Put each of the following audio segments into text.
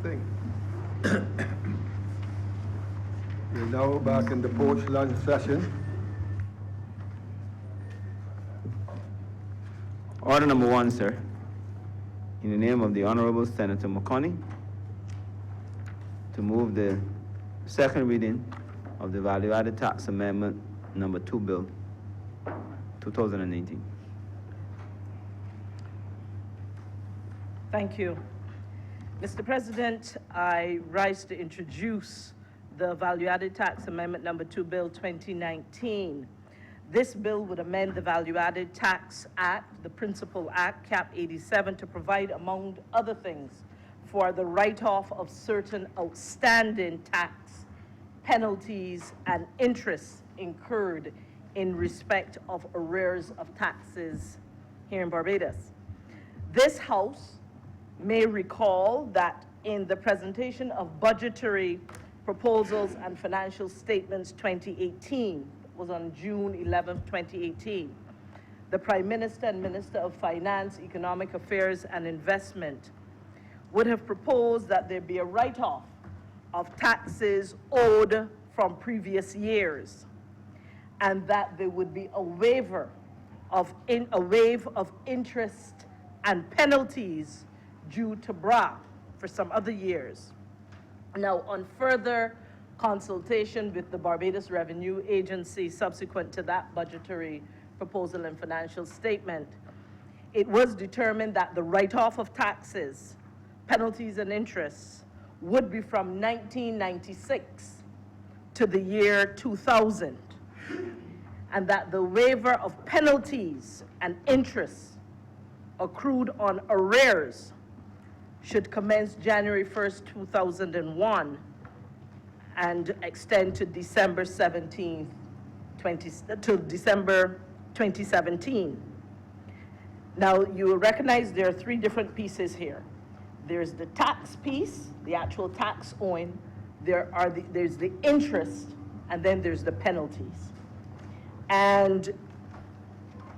thing. We're now back in the post-lunch session. Order number 1, sir. In the name of the Honourable Senator McConney, to move the second reading of the Value-Added Tax Amendment number 2 Bill 2018. Thank you. Mr. President, I rise to introduce the Value-Added Tax Amendment number 2 Bill 2019. This bill would amend the Value-Added Tax Act, the Principal Act, Cap 87, to provide, among other things, for the write-off of certain outstanding tax, penalties, and interests incurred in respect of arrears of taxes here in Barbados. This House may recall that in the presentation of budgetary proposals and financial statements 2018, was on June 11, 2018, the Prime Minister and Minister of Finance, Economic Affairs and Investment would have proposed that there be a write-off of taxes owed from previous years, and that there would be a waive of interest and penalties due to BRA for some other years. Now, on further consultation with the Barbados Revenue Agency subsequent to that budgetary proposal and financial statement, it was determined that the write-off of taxes, penalties, and interests would be from 1996 to the year 2000, and that the waiver of penalties and interests accrued on arrears should commence January 1st, 2001 and extend to December 17th, to December 2017. Now, you will recognize there are 3 different pieces here. There's the tax piece, the actual tax owing, there's the interest, and then there's the penalties. And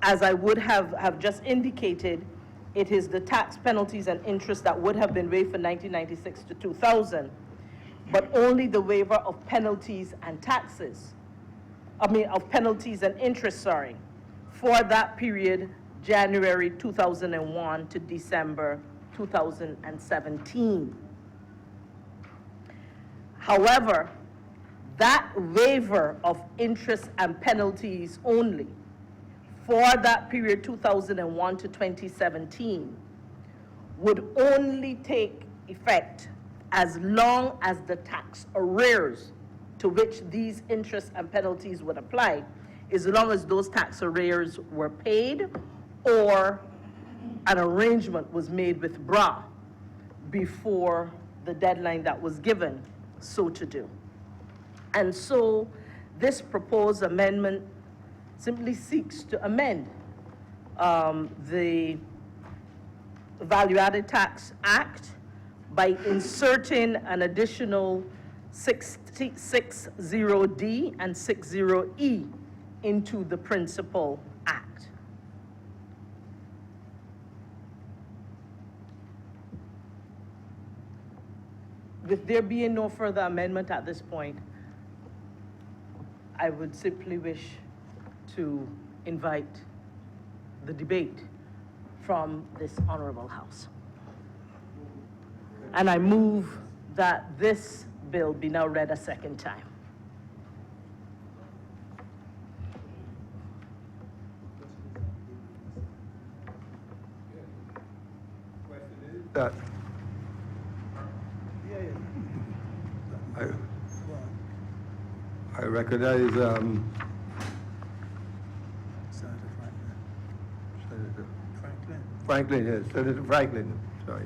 as I would have just indicated, it is the tax, penalties, and interest that would have been waived from 1996 to 2000, but only the waiver of penalties and taxes, of penalties and interest, for that period, January 2001 to December 2017. However, that waiver of interest and penalties only for that period 2001 to 2017 would only take effect as long as the tax arrears to which these interests and penalties would apply, as long as those tax arrears were paid or an arrangement was made with BRA before the deadline that was given so to do. And so this proposed amendment simply seeks to amend the Value-Added Tax Act by inserting an additional 60D and 60E into the Principal Act. With there being no further amendment at this point, I would simply wish to invite the debate from this Honourable House. And I move that this bill be now read a second time. That I recognize Senator Senator Franklin. Franklin, yes, Senator Franklin, sorry.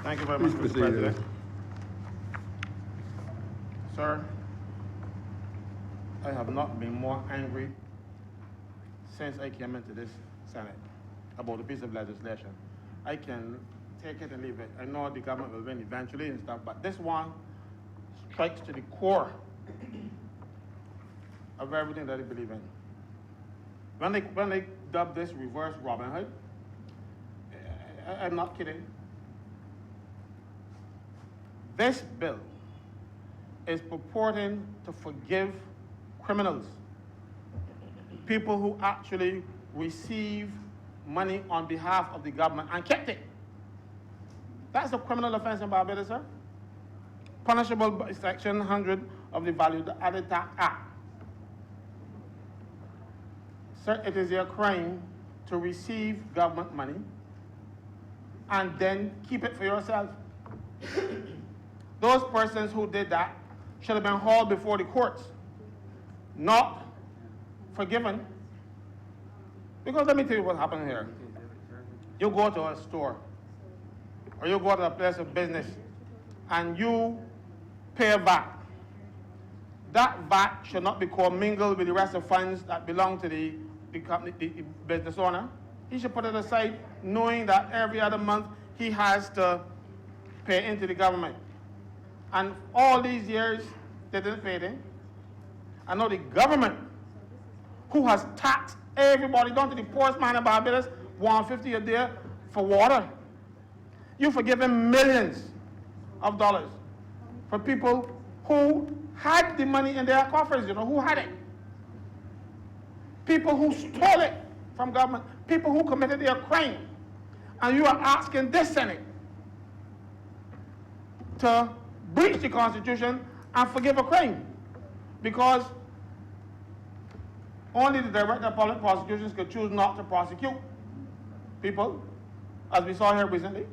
Thank you very much, Please Mr. proceed, President. Sir, I have not been more angry since I came into this Senate about a piece of legislation. I can take it and leave it. I know the government will win eventually and stuff, but this one strikes to the core of everything that I believe in. When they dub this reverse Robin Hood, I'm not kidding. This bill is purporting to forgive criminals, people who actually receive money on behalf of the government and kept it. That's a criminal offense in Barbados, sir. Punishable by Section 100 of the Value Added Tax Act. Sir, it is a crime to receive government money and then keep it for yourself. Those persons who did that should have been hauled before the courts, not forgiven. Because let me tell you what happened here. You go to a store, or you go to a place of business, and you pay a VAT. That VAT should not be commingled with the rest of funds that belong to the company, the business owner. He should put it aside, knowing that every other month he has to pay into the government. And all these years, they didn't pay it in. And now the government, who has taxed everybody down to the poorest man in Barbados, $150 a day for water. You've forgiven millions of dollars for people who had the money in their coffers, who had it. People who stole it from government, people who committed their crime. And you are asking this Senate to breach the Constitution and forgive a crime, because only the Director of Public Prosecutions could choose not to prosecute people, as we saw here recently.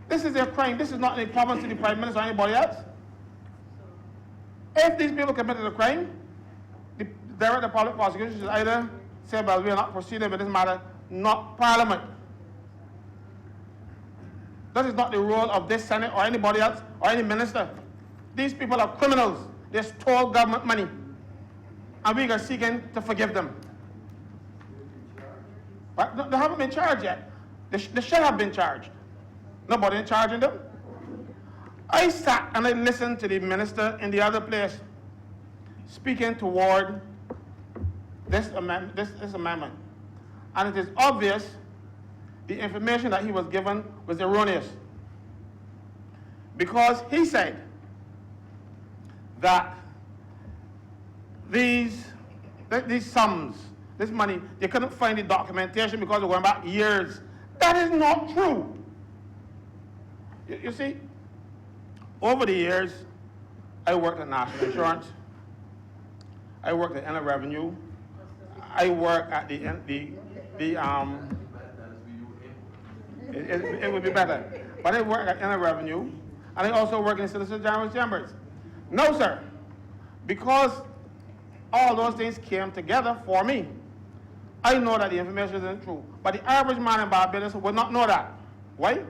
This is a crime. This is not a problem to the Prime Minister or anybody else. If these people committed a crime, the Director of Public Prosecutions should either say, well, we are not proceeding with this matter, not Parliament. That is not the role of this Senate or anybody else or any minister. These people are criminals. They stole government money. And we are seeking to forgive them. But they haven't been charged yet. They should have been charged. Nobody is charging them. I sat and I listened to the minister in the other place speaking toward this amendment. And it is obvious the information that he was given was erroneous. Because he said that these sums, this money, they couldn't find the documentation because they were going back years. That is not true. You see, over the years, I worked at National Insurance. I worked at Inland Revenue. I worked at it would be better. But I work at Inland Revenue, and I also work in Solicitor General's Chambers. No, sir, because all those things came together for me. I know that the information isn't true, but the average man in Barbados would not know that. Why?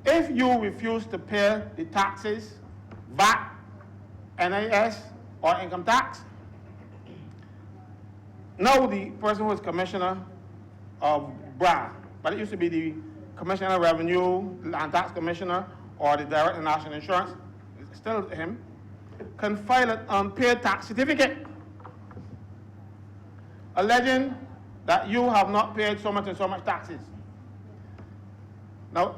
If you refuse to pay the taxes, VAT, NIS, or income tax, now the person who is commissioner of BRA, but it used to be the Commissioner of Revenue, Land Tax Commissioner, or the Director of National Insurance, still him, can file an unpaid tax certificate alleging that you have not paid so much and so much taxes. Now,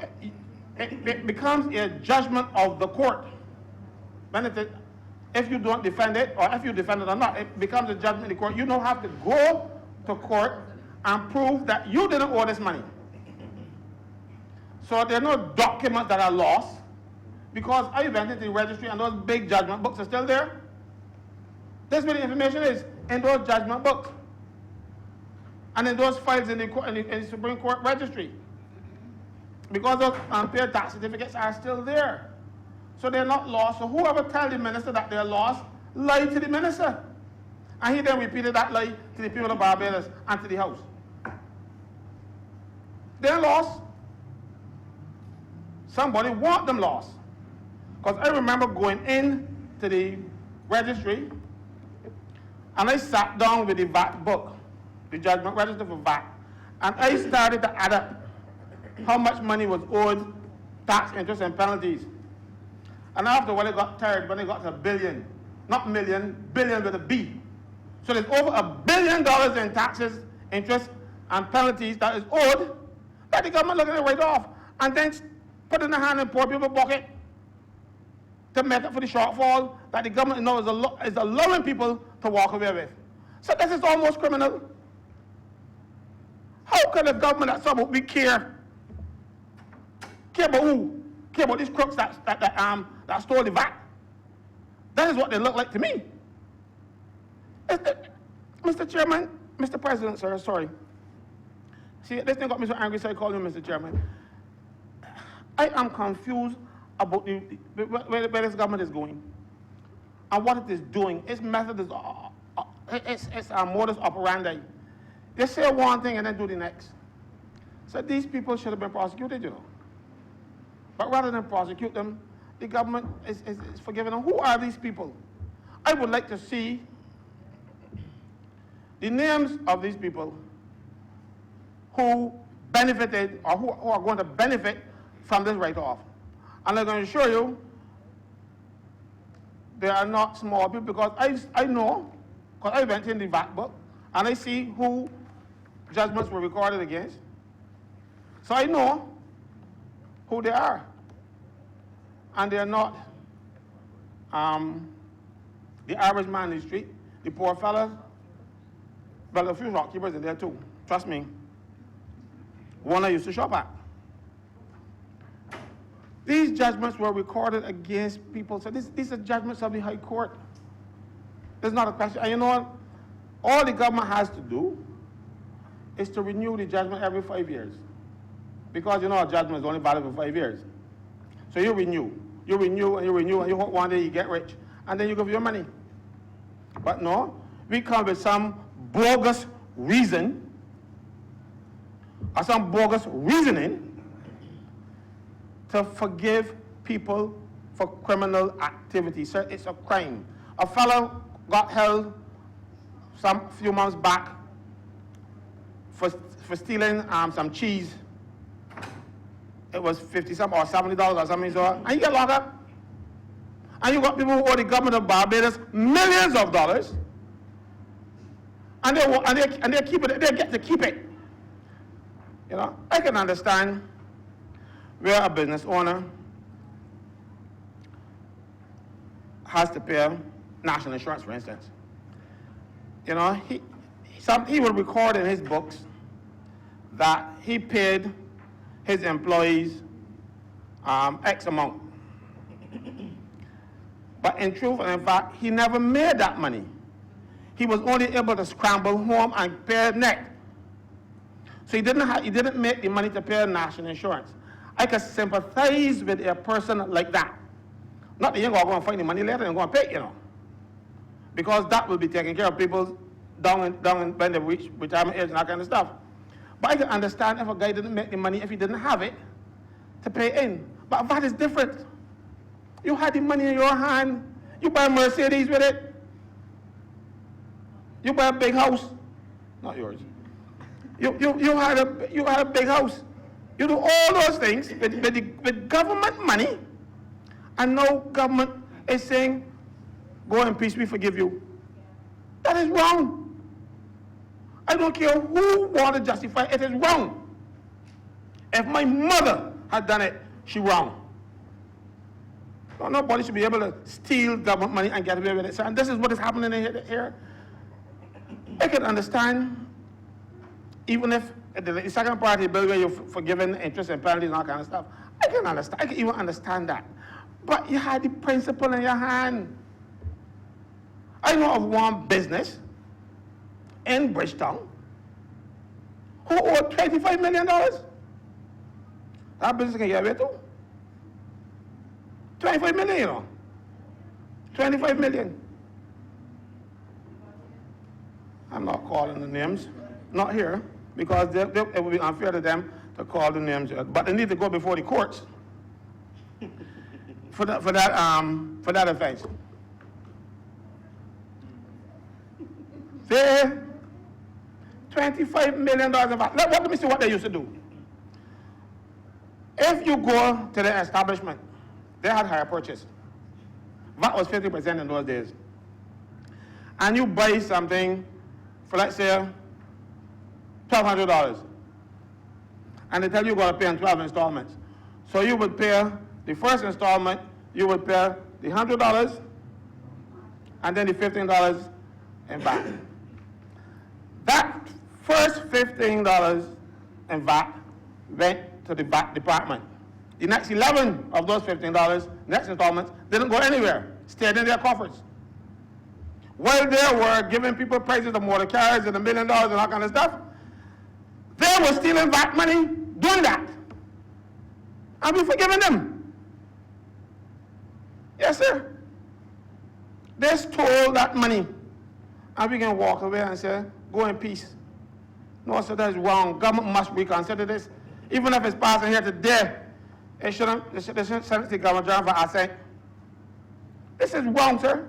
it becomes a judgment of the court. If you don't defend it, or if you defend it or not, it becomes a judgment of the court. You don't have to go to court and prove that you didn't owe this money. So there are no documents that are lost, because I went into the registry and those big judgment books are still there. That's where the information is, in those judgment books. And in those files in the Supreme Court registry. Because those unpaid tax certificates are still there. So they're not lost. So whoever tells the minister that they're lost, lied to the minister. And he then repeated that lie to the people of Barbados and to the House. They're lost. Somebody want them lost. Because I remember going in to the registry, and I sat down with the VAT book, the judgment register for VAT, and I started to add up how much money was owed, tax, interest, and penalties. And after a while, I got tired when I got to $1 billion. Not million, billion with a B. So there's over $1 billion in taxes, interest, and penalties that is owed that the government looking to write off, and then putting the hand in poor people's pocket to make up for the shortfall that the government now is allowing people to walk away with. So this is almost criminal. How can the government at some point we care? Care about who? Care about these crooks that stole the VAT? That is what they look like to me. Mr. Chairman, Mr. President, sir, sorry. See, this thing got me so angry, so I called him Mr. Chairman. I am confused about where this government is going and what it is doing. Its method is, it's a modus operandi. They say one thing and then do the next. So these people should have been prosecuted, you know. But rather than prosecute them, the government is forgiving them. Who are these people? I would like to see the names of these people who benefited or who are going to benefit from this write-off. And I'm going to show you they are not small people, because I know, because I went in the VAT book and I see who judgments were recorded against. So I know who they are. And they are not the average man in the street, the poor fellas. Well, a few shopkeepers in there too, trust me. One I used to shop at. These judgments were recorded against people. So these are judgments of the High Court. There's not a question. And you know what? All the government has to do is to renew the judgment every 5 years. Because you know a judgment is only valid for 5 years. So you renew, and you hope one day you get rich, and then you give your money. But no, we come with some bogus reason or some bogus reasoning to forgive people for criminal activity. So it's a crime. A fellow got held some few months back for stealing some cheese. It was $50 or $70 or something, so, and you get locked up. And you got people who owe the government of Barbados millions of dollars, and they keep it. They get to keep it. You know, I can understand where a business owner has to pay national insurance, for instance. You know, he would record in his books that he paid his employees X amount. But in truth and in fact, he never made that money. He was only able to scramble home and pay net. So he didn't make the money to pay national insurance. I can sympathize with a person like that. Not that you're going to find the money later and going to pay, you know. Because that will be taking care of people down when they reach retirement age and that kind of stuff. But I can understand if a guy didn't make the money, if he didn't have it to pay in. But that is different. You had the money in your hand. You buy a Mercedes with it. You buy a big house. Not yours. You had a big house. You do all those things with government money, and now government is saying, go in peace, we forgive you. That is wrong. I don't care who wants to justify it, it is wrong. If my mother had done it, she wrong. So nobody should be able to steal government money and get away with it. So, and this is what is happening here. I can understand, even if the second part of the bill where you're forgiving interest and penalties and all kind of stuff, I can understand. I can even understand that. But you had the principle in your hand. I know of one business in Bridgetown who owed $25 million. That business can get away too. 25 million, you know. 25 million. I'm not calling the names, not here, because it would be unfair to them to call the names. But they need to go before the courts for that offense. They $25 million of VAT. Let me see what they used to do. If you go to the establishment, they had higher purchase. VAT was 50% in those days. And you buy something for, let's say, $1,200. And they tell you you're going to pay in 12 installments. So you would pay the first installment, you would pay the $100 and then the $15 in VAT. That first $15 in VAT went to the VAT department. The next 11 of those $15, next installments, didn't go anywhere, stayed in their coffers. While they were giving people prices of motor cars and $1 million and all kind of stuff, they were stealing VAT money doing that. And we forgiving them. Yes, sir. They stole that money. And we can walk away and say, go in peace. No, sir, that is wrong. Government must reconsider this. Even if it's passing here today, they shouldn't send it to the government for assent. This is wrong, sir.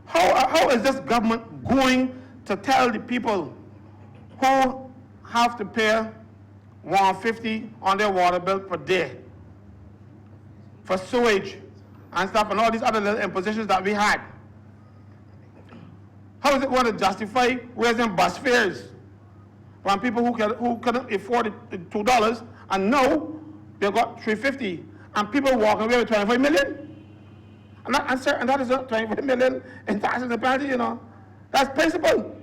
How is this government going to tell the people who have to pay $150 on their water bill per day for sewage and stuff and all these other little impositions that we had? How is it going to justify raising bus fares when people who couldn't afford the $2 and now they got $350 and people walking away with 25 million? And that is not 25 million in taxes and penalties, you know. That's principle.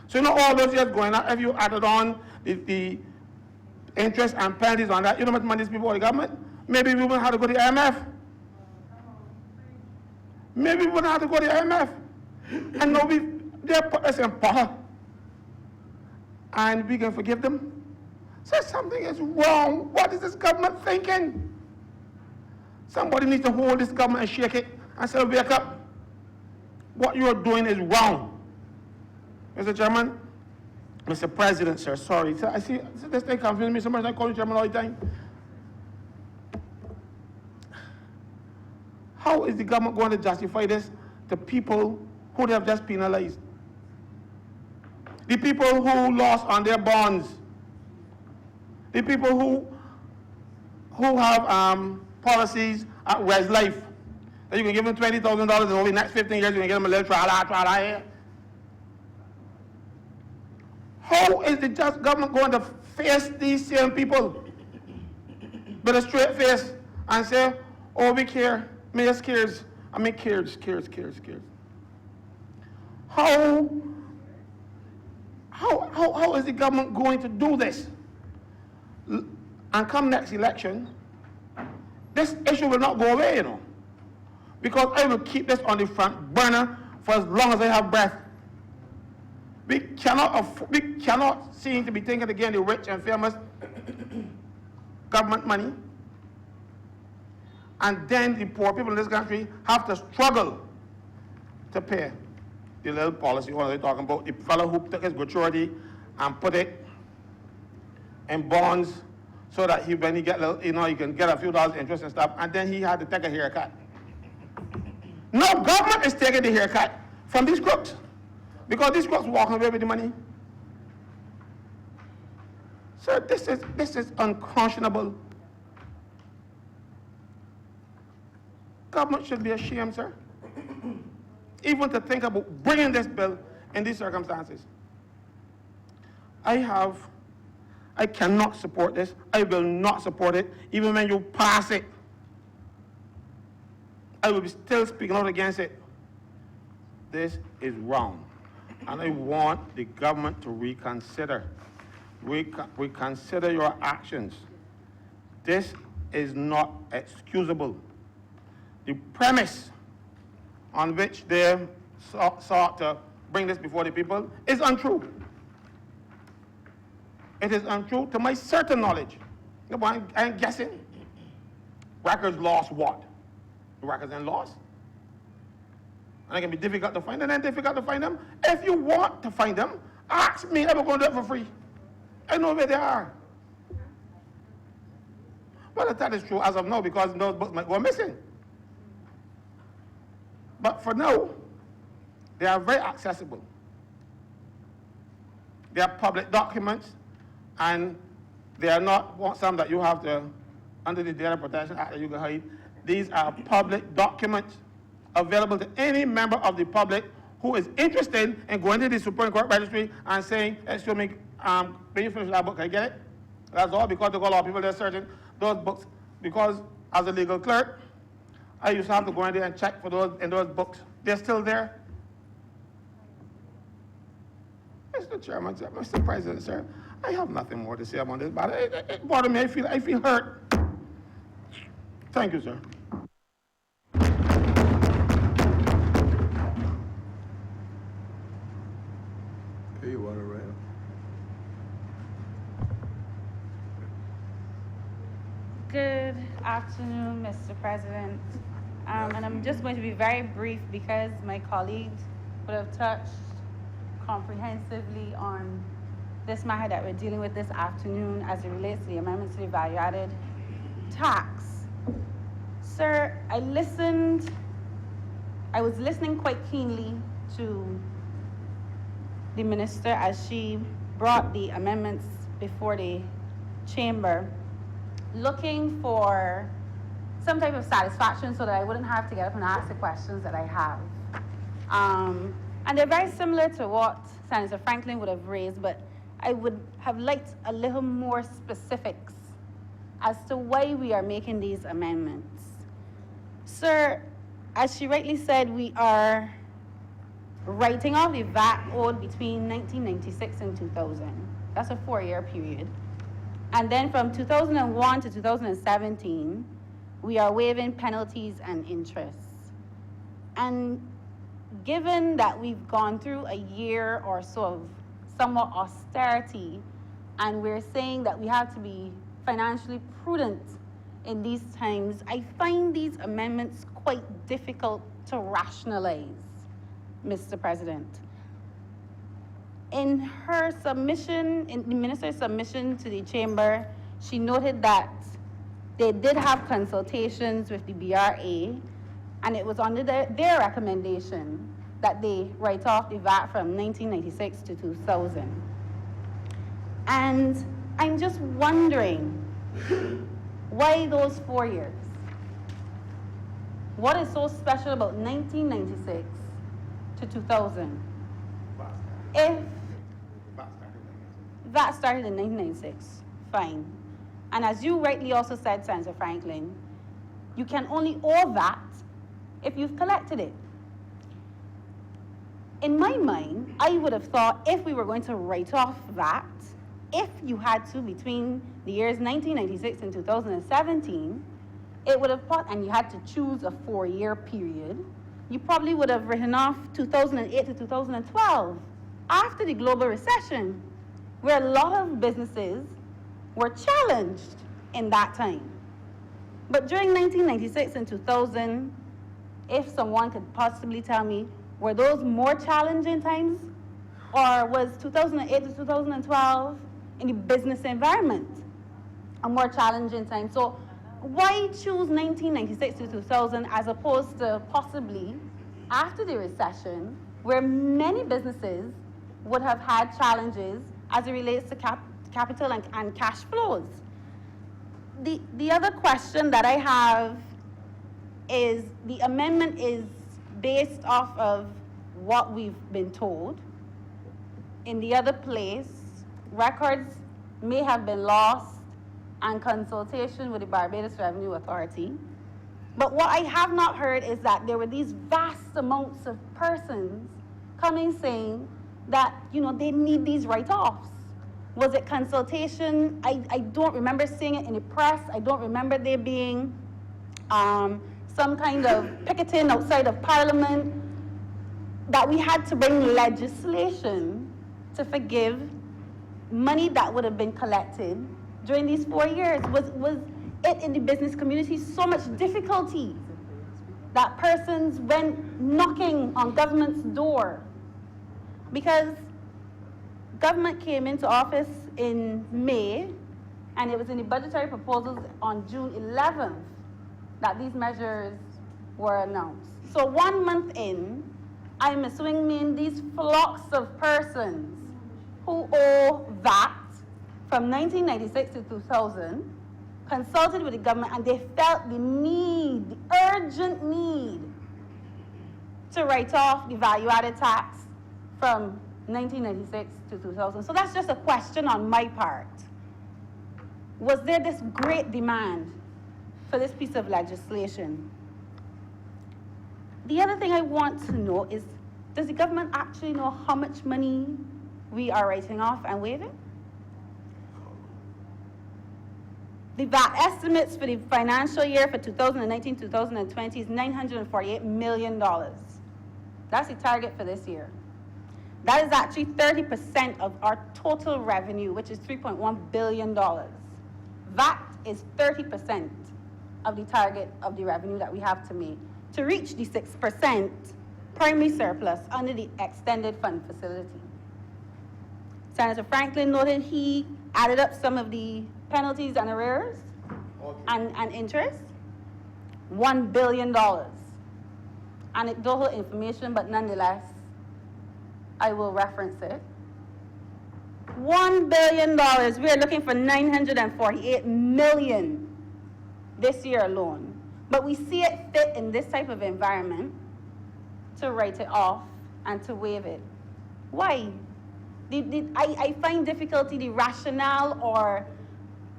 So, you know, all those years going on, if you added on the interest and penalties on that, you know how much money these people owe the government? Maybe we wouldn't have to go to the IMF. Maybe we wouldn't have to go to the IMF. And now they put us in power. And we can forgive them. So something is wrong. What is this government thinking? Somebody needs to hold this government and shake it and say, wake up. What you are doing is wrong. Mr. Chairman, Mr. President, sir, sorry. I see this thing confuses me so much. I call you Chairman all the time. How is the government going to justify this to people who they have just penalized? The people who lost on their bonds. The people who have policies at West Life. That you can give them $20,000 and over the next 15 years you can get them a little trala here. How is the just government going to face these same people with a straight face and say, oh, we care, me just cares. I mean, cares. How is the government going to do this? And come next election, this issue will not go away, you know, because I will keep this on the front burner for as long as I have breath. We cannot seem to be thinking again the rich and famous government money, and then the poor people in this country have to struggle to pay the little policy. What are they talking about? The fellow who took his gratuity and put it in bonds so that when he get little, you know, he can get a few dollars interest and stuff, and then he had to take a haircut. No government is taking the haircut from these crooks, because these crooks walking away with the money. Sir, this is unconscionable. Government should be ashamed, sir, even to think about bringing this bill in these circumstances. I cannot support this. I will not support it. Even when you pass it, I will be still speaking out against it. This is wrong. And I want the government to reconsider. Reconsider your actions. This is not excusable. The premise on which they sought to bring this before the people is untrue. It is untrue to my certain knowledge. No, but I'm guessing. Records lost what? The records ain't lost. And it can be difficult to find them, and difficult to find them. If you want to find them, ask me. I'm going to do it for free. I know where they are. Well, that is true as of now, because those books might go missing. But for now, they are very accessible. They are public documents, and they are not some that you have to, under the Data Protection Act, that you can hide. These are public documents available to any member of the public who is interested in going to the Supreme Court registry and saying, excuse me, can you finish that book? Can I get it? That's all, because they got a lot of people there searching those books. Because as a legal clerk, I used to have to go in there and check for those in those books. They're still there. Mr. Chairman, Mr. President, sir, I have nothing more to say about this, but it bothers me. I feel hurt. Thank you, sir. Okay, you want to write up? Good afternoon, Mr. President. And I'm just going to be very brief because my colleagues would have touched comprehensively on this matter that we're dealing with this afternoon as it relates to the amendments to the value-added tax. Sir, I was listening quite keenly to the minister as she brought the amendments before the chamber, looking for some type of satisfaction so that I wouldn't have to get up and ask the questions that I have. And they're very similar to what Senator Franklin would have raised, but I would have liked a little more specifics as to why we are making these amendments. Sir, as she rightly said, we are writing off the VAT owed between 1996 and 2000. That's a 4-year period. And then from 2001 to 2017, we are waiving penalties and interests. And given that we've gone through a year or so of somewhat austerity, and we're saying that we have to be financially prudent in these times, I find these amendments quite difficult to rationalize, Mr. President. In her submission, in the minister's submission to the chamber, she noted that they did have consultations with the BRA, and it was under their recommendation that they write off the VAT from 1996 to 2000. And I'm just wondering, why those 4 years? What is so special about 1996 to 2000? If VAT started in 1996, fine. And as you rightly also said, Senator Franklin, you can only owe VAT if you've collected it. In my mind, I would have thought if we were going to write off VAT, if you had to between the years 1996 and 2017, it would have, and you had to choose a 4-year period, you probably would have written off 2008 to 2012, after the global recession, where a lot of businesses were challenged in that time. But during 1996 and 2000, if someone could possibly tell me, were those more challenging times? Or was 2008 to 2012 in the business environment a more challenging time? So why choose 1996 to 2000 as opposed to possibly after the recession, where many businesses would have had challenges as it relates to capital and cash flows? The other question that I have is, the amendment is based off of what we've been told. In the other place, records may have been lost and consultation with the Barbados Revenue Authority. But what I have not heard is that there were these vast amounts of persons coming saying that, you know, they need these write-offs. Was it consultation? I don't remember seeing it in the press. I don't remember there being some kind of picketing outside of Parliament, that we had to bring legislation to forgive money that would have been collected during these 4 years. Was it in the business community so much difficulty that persons went knocking on government's door? Because government came into office in May, and it was in the budgetary proposals on June 11th that these measures were announced. So 1 month in, I'm assuming these flocks of persons who owe VAT from 1996 to 2000 consulted with the government, and they felt the need, the urgent need, to write off the value-added tax from 1996 to 2000. So that's just a question on my part. was there this great demand for this piece of legislation? The other thing I want to know is, does the government actually know how much money we are writing off and waiving? The VAT estimates for the financial year for 2019-2020 is $948 million. That's the target for this year. That is actually 30% of our total revenue, which is $3.1 billion. VAT is 30% of the target of the revenue that we have to make to reach the 6% primary surplus under the extended fund facility. Senator Franklin noted he added up some of the penalties and arrears and interest. $1 billion. Anecdotal information, but nonetheless, I will reference it. $1 billion. We are looking for $948 million this year alone. But we see it fit in this type of environment to write it off and to waive it. Why? I find difficulty the rationale or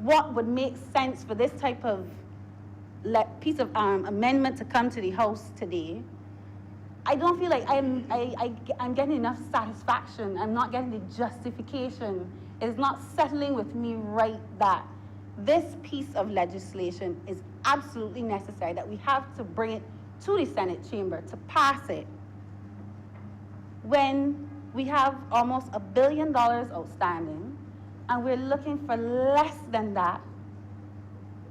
what would make sense for this type of piece of amendment to come to the House today. I don't feel like I'm getting enough satisfaction. I'm not getting the justification. It's not settling with me right that this piece of legislation is absolutely necessary, that we have to bring it to the Senate chamber to pass it when we have almost $1 billion outstanding and we're looking for less than that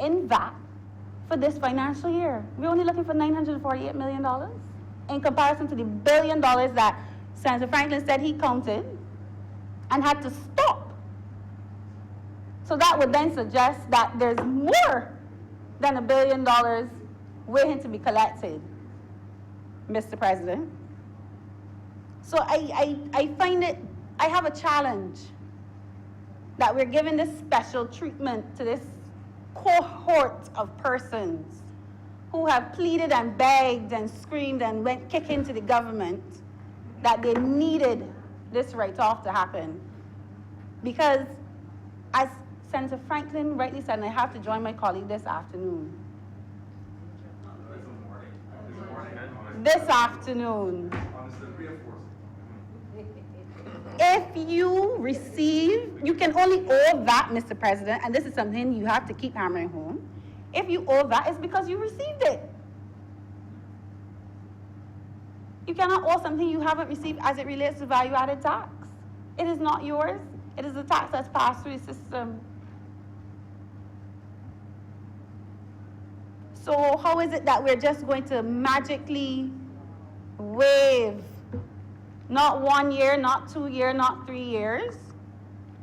in VAT for this financial year. We're only looking for $948 million in comparison to the $1 billion that Senator Franklin said he counted and had to stop. So that would then suggest that there's more than $1 billion waiting to be collected, Mr. President. So I find it, I have a challenge that we're giving this special treatment to this cohort of persons who have pleaded and begged and screamed and went kicking to the government that they needed this write-off to happen. Because as Senator Franklin rightly said, and I have to join my colleague this afternoon. This afternoon. If you receive, you can only owe that, Mr. President, and this is something you have to keep hammering home. If you owe that, it's because you received it. You cannot owe something you haven't received as it relates to value-added tax. It is not yours. It is a tax that's passed through the system. So how is it that we're just going to magically waive not 1 year, not 2 years, not 3 years,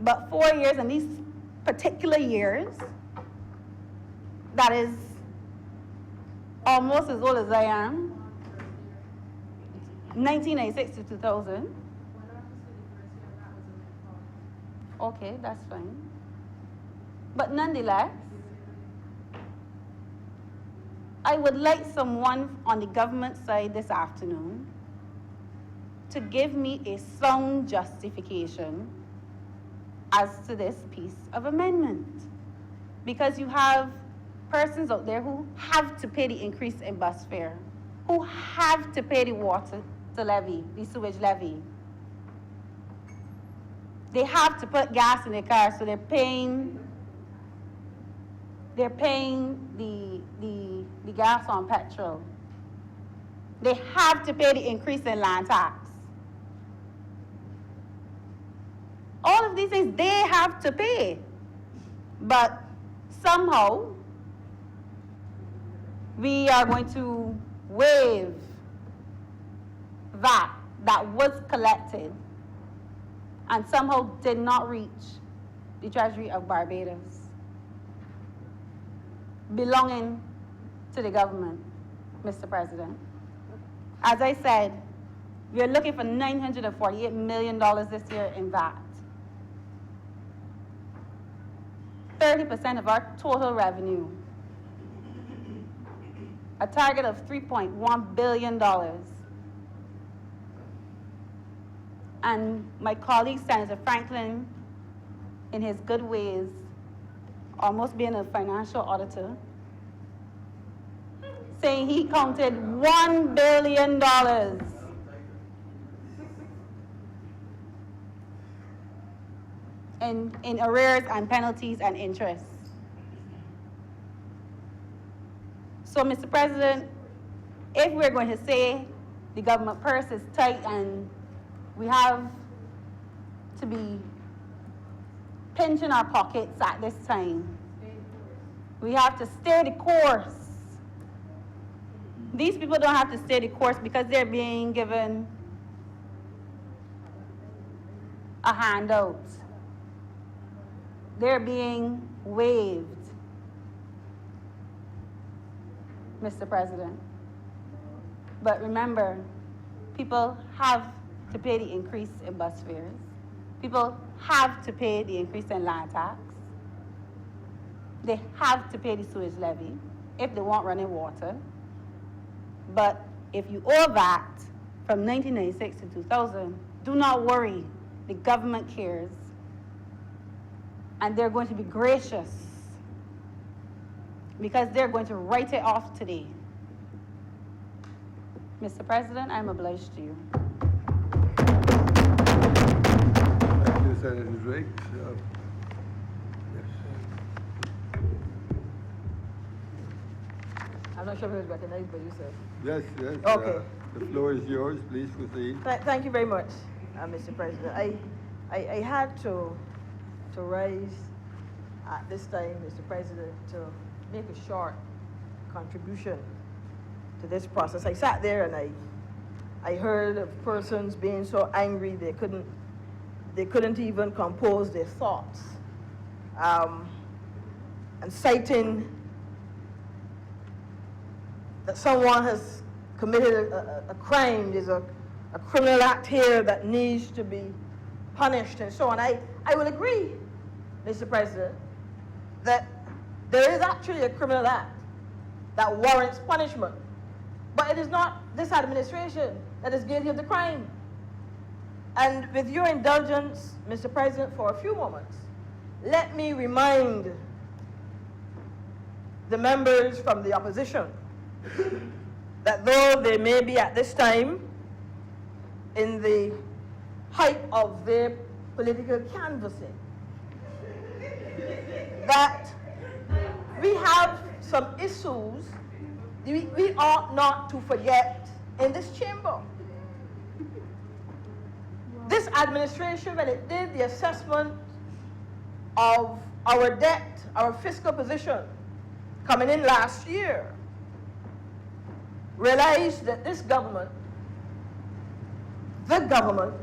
but 4 years, and these particular years, that is almost as old as I am, 1996 to 2000. Okay, that's fine. But nonetheless, I would like someone on the government side this afternoon to give me a sound justification as to this piece of amendment. Because you have persons out there who have to pay the increase in bus fare, who have to pay the water levy, the sewage levy. They have to put gas in their car, so they're paying the gas on petrol. They have to pay the increase in land tax. All of these things they have to pay. But somehow, we are going to waive that was collected and somehow did not reach the Treasury of Barbados, belonging to the government, Mr. President. As I said, we are looking for $948 million this year in VAT. 30% of our total revenue. A target of $3.1 billion. And my colleague, Senator Franklin, in his good ways, almost being a financial auditor, saying he counted $1 billion in arrears and penalties and interest. So, Mr. President, if we're going to say the government purse is tight and we have to be pinching our pockets at this time, we have to stay the course. These people don't have to stay the course because they're being given a handout. They're being waived, Mr. President. But remember, people have to pay the increase in bus fares. People have to pay the increase in land tax. They have to pay the sewage levy if they want running water. But if you owe that from 1996 to 2000, do not worry, the government cares. And they're going to be gracious because they're going to write it off today. Mr. President, I'm obliged to you. Thank you, Senator Drake. Yes. I'm not sure if it was recognized by you, sir. Yes, yes. Okay. The floor is yours. Please proceed. Thank you very much, Mr. President. I had to rise at this time, Mr. President, to make a short contribution to this process. I sat there and I heard of persons being so angry they couldn't even compose their thoughts, and citing that someone has committed a crime. There's a criminal act here that needs to be punished and so on. I will agree, Mr. President, that there is actually a criminal act that warrants punishment. But it is not this administration that is guilty of the crime. And with your indulgence, Mr. President, for a few moments, let me remind the members from the opposition that though they may be at this time in the height of their political canvassing, that we have some issues we ought not to forget in this chamber. This administration, when it did the assessment of our debt, our fiscal position coming in last year, realized that this government, the government,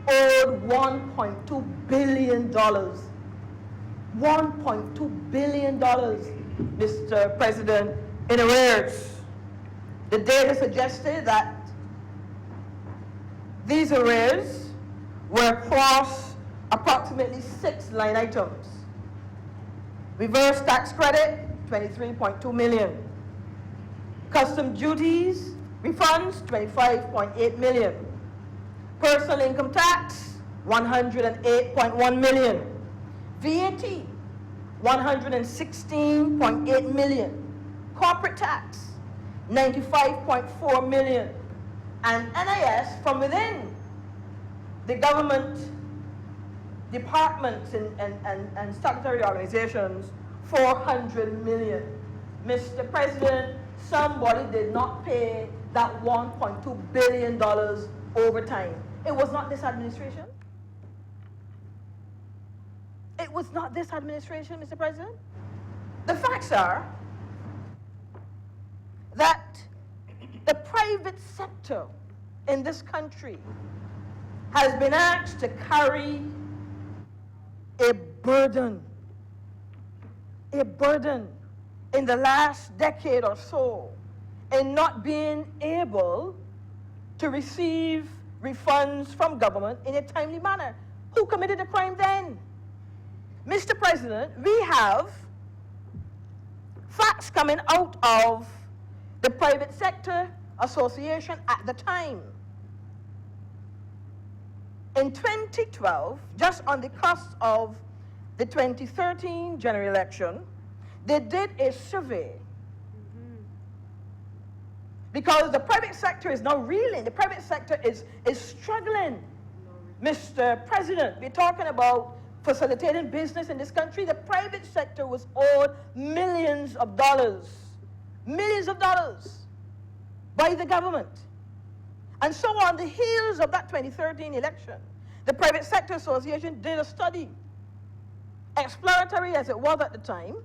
owed $1.2 billion. $1.2 billion, Mr. President, in arrears. The data suggested that these arrears were across approximately 6 line items. Reverse tax credit, $23.2 million. Custom duties, refunds, $25.8 million. Personal income tax, $108.1 million. VAT, $116.8 million. Corporate tax, $95.4 million. And NIS from within the government departments and statutory organizations, $400 million. Mr. President, somebody did not pay that $1.2 billion over time. It was not this administration. It was not this administration, Mr. President. The facts are that the private sector in this country has been asked to carry a burden in the last decade or so in not being able to receive refunds from government in a timely manner. Who committed the crime then? Mr. President, we have facts coming out of the private sector association at the time. In 2012, just on the cost of the 2013 general election, they did a survey. Because the private sector is now reeling. The private sector is struggling. Mr. President, we're talking about facilitating business in this country. The private sector was owed millions of dollars by the government. And so on the heels of that 2013 election, the Private Sector Association did a study, exploratory as it was at the time,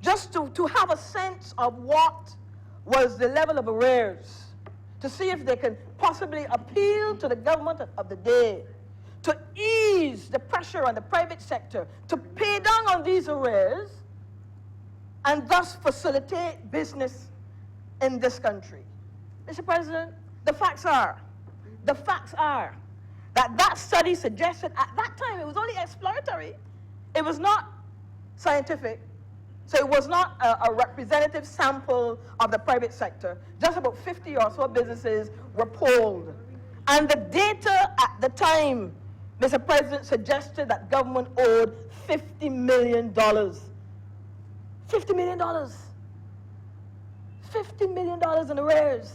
just to have a sense of what was the level of arrears, to see if they can possibly appeal to the government of the day to ease the pressure on the private sector to pay down on these arrears and thus facilitate business in this country. Mr. President, the facts are that study suggested at that time, it was only exploratory, it was not scientific, so it was not a representative sample of the private sector. Just about 50 or so businesses were polled. And the data at the time, Mr. President, suggested that government owed $50 million. $50 million. $50 million in arrears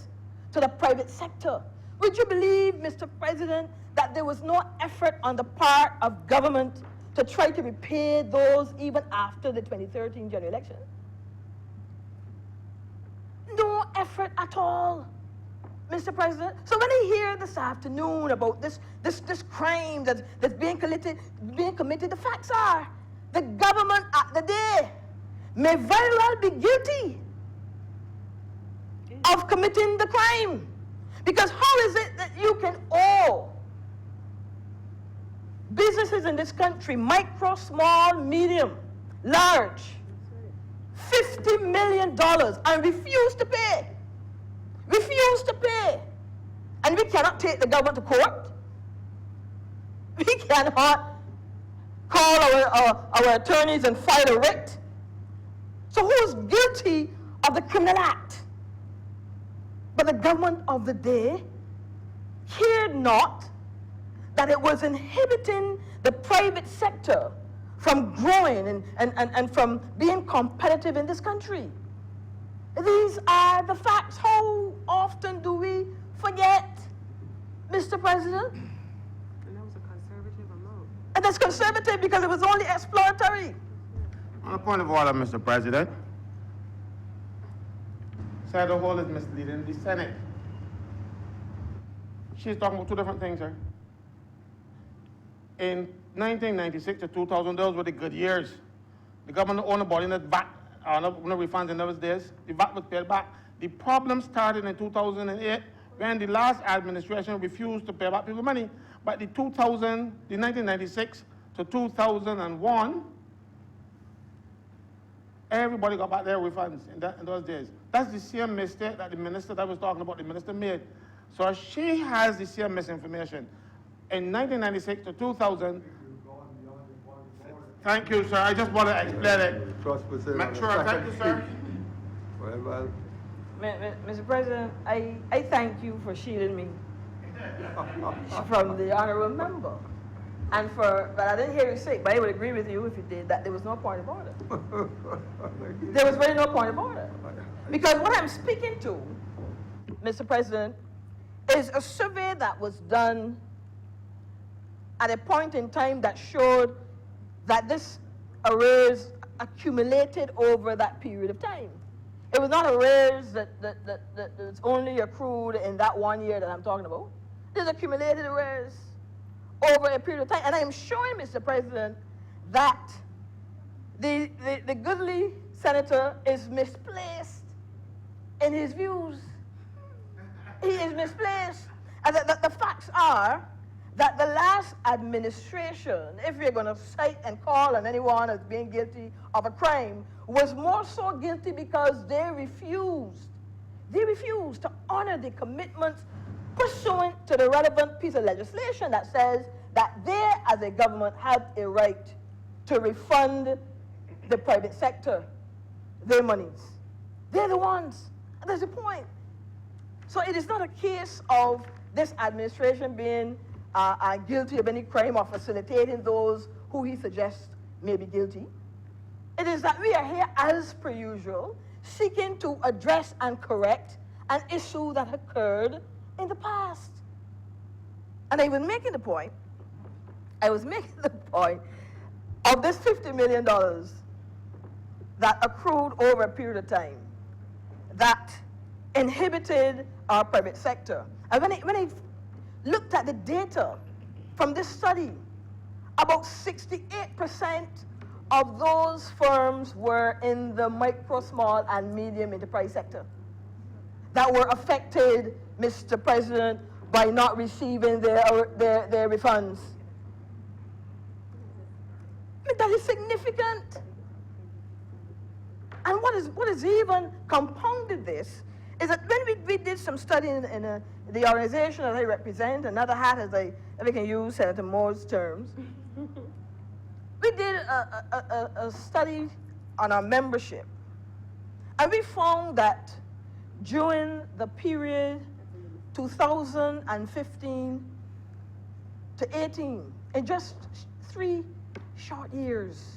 to the private sector. Would you believe, Mr. President, that there was no effort on the part of government to try to repay those even after the 2013 general election? No effort at all, Mr. President. So when I hear this afternoon about this crime that's being committed, the facts are the government at the day may very well be guilty of committing the crime. Because how is it that you can owe businesses in this country, micro, small, medium, large, $50 million and refuse to pay? Refuse to pay. And we cannot take the government to court. We cannot call our attorneys and file a writ. So who is guilty of the criminal act? But the government of the day cared not that it was inhibiting the private sector from growing and from being competitive in this country. These are the facts. How often do we forget, Mr. President? And that was a conservative amount. And that's conservative because it was only exploratory. On a point of order, Mr. President, Senator Hall is misleading the Senate. She's talking about two different things, sir. In 1996 to 2000, those were the good years. The government owned a body that VAT, no refunds in those days. The VAT was paid back. The problem started in 2008 when the last administration refused to pay back people money. But the 1996 to 2001, everybody got back their refunds in those days. That's the same mistake that the minister that was talking about, the minister made. So she has the same misinformation. In 1996 to 2000, thank you, sir. I just want to explain it. Make sure, thank you, sir. Well, Mr. President, I thank you for shielding me from the honourable member. But I didn't hear you say, but I would agree with you if you did, that there was no point of order. There was really no point of order. Because what I'm speaking to, Mr. President, is a survey that was done at a point in time that showed that this arrears accumulated over that period of time. It was not arrears that's only accrued in that 1 year that I'm talking about. There's accumulated arrears over a period of time. And I am showing, Mr. President, that the goodly senator is misplaced in his views. He is misplaced. And the facts are that the last administration, if you're going to cite and call on anyone as being guilty of a crime, was more so guilty because they refused to honor the commitments pursuant to the relevant piece of legislation that says that they, as a government, have a right to refund the private sector their monies. They're the ones. And that's the point. So it is not a case of this administration being guilty of any crime or facilitating those who he suggests may be guilty. It is that we are here, as per usual, seeking to address and correct an issue that occurred in the past. And I was making the point of this $50 million that accrued over a period of time that inhibited our private sector. And when I looked at the data from this study, about 68% of those firms were in the micro, small, and medium enterprise sector that were affected, Mr. President, by not receiving their refunds. I mean, that is significant. And what is even compounded this is that when we did some study in the organization that I represent, another hat as I can use Senator Moore's terms, we did a study on our membership, and we found that during the period 2015 to 18, in just 3 short years,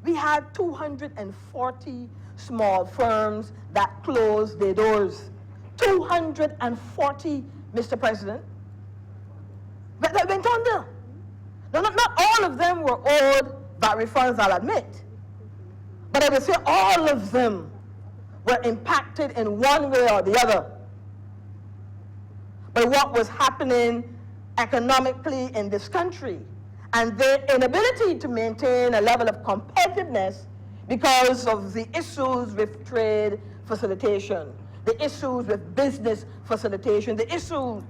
we had 240 small firms that closed their doors. 240, Mr. President, that went under. Now, not all of them were owed VAT refunds, I'll admit. But I would say all of them were impacted in one way or the other by what was happening economically in this country and their inability to maintain a level of competitiveness because of the issues with trade facilitation, the issues with business facilitation, the issues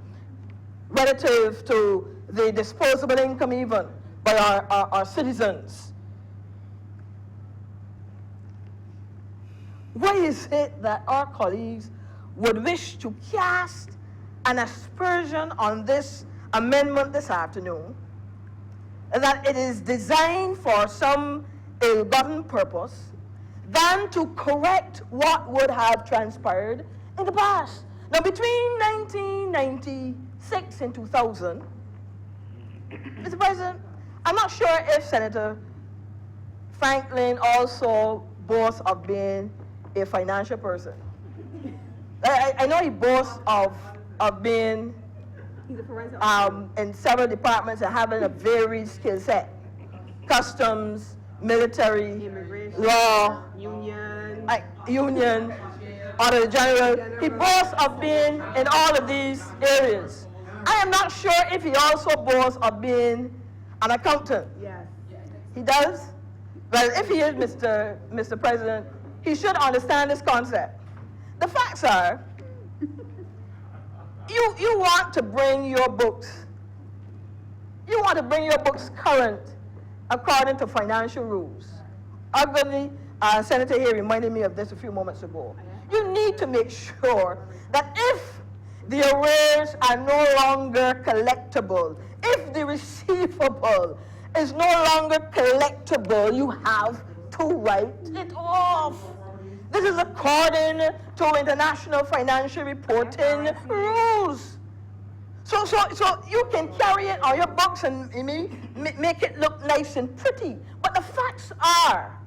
relative to the disposable income even by our citizens. Why is it that our colleagues would wish to cast an aspersion on this amendment this afternoon, and that it is designed for some ill-gotten purpose, than to correct what would have transpired in the past? Now, between 1996 and 2000, Mr. President, I'm not sure if Senator Franklin also boasts of being a financial person. I know he boasts of being in several departments and having a varied skill set. Customs, military, Immigration, law, union, Auditor General. He boasts of being in all of these areas. I am not sure if he also boasts of being an accountant. yes. He does? Well, if he is, Mr. President, he should understand this concept. The facts are, you want to bring your books current according to financial rules. Arguably, Senator here reminded me of this a few moments ago. You need to make sure that if the arrears are no longer collectible, if the receivable is no longer collectible, you have to write it off. This is according to international financial reporting rules. So you can carry it on your books and make it look nice and pretty. But the facts are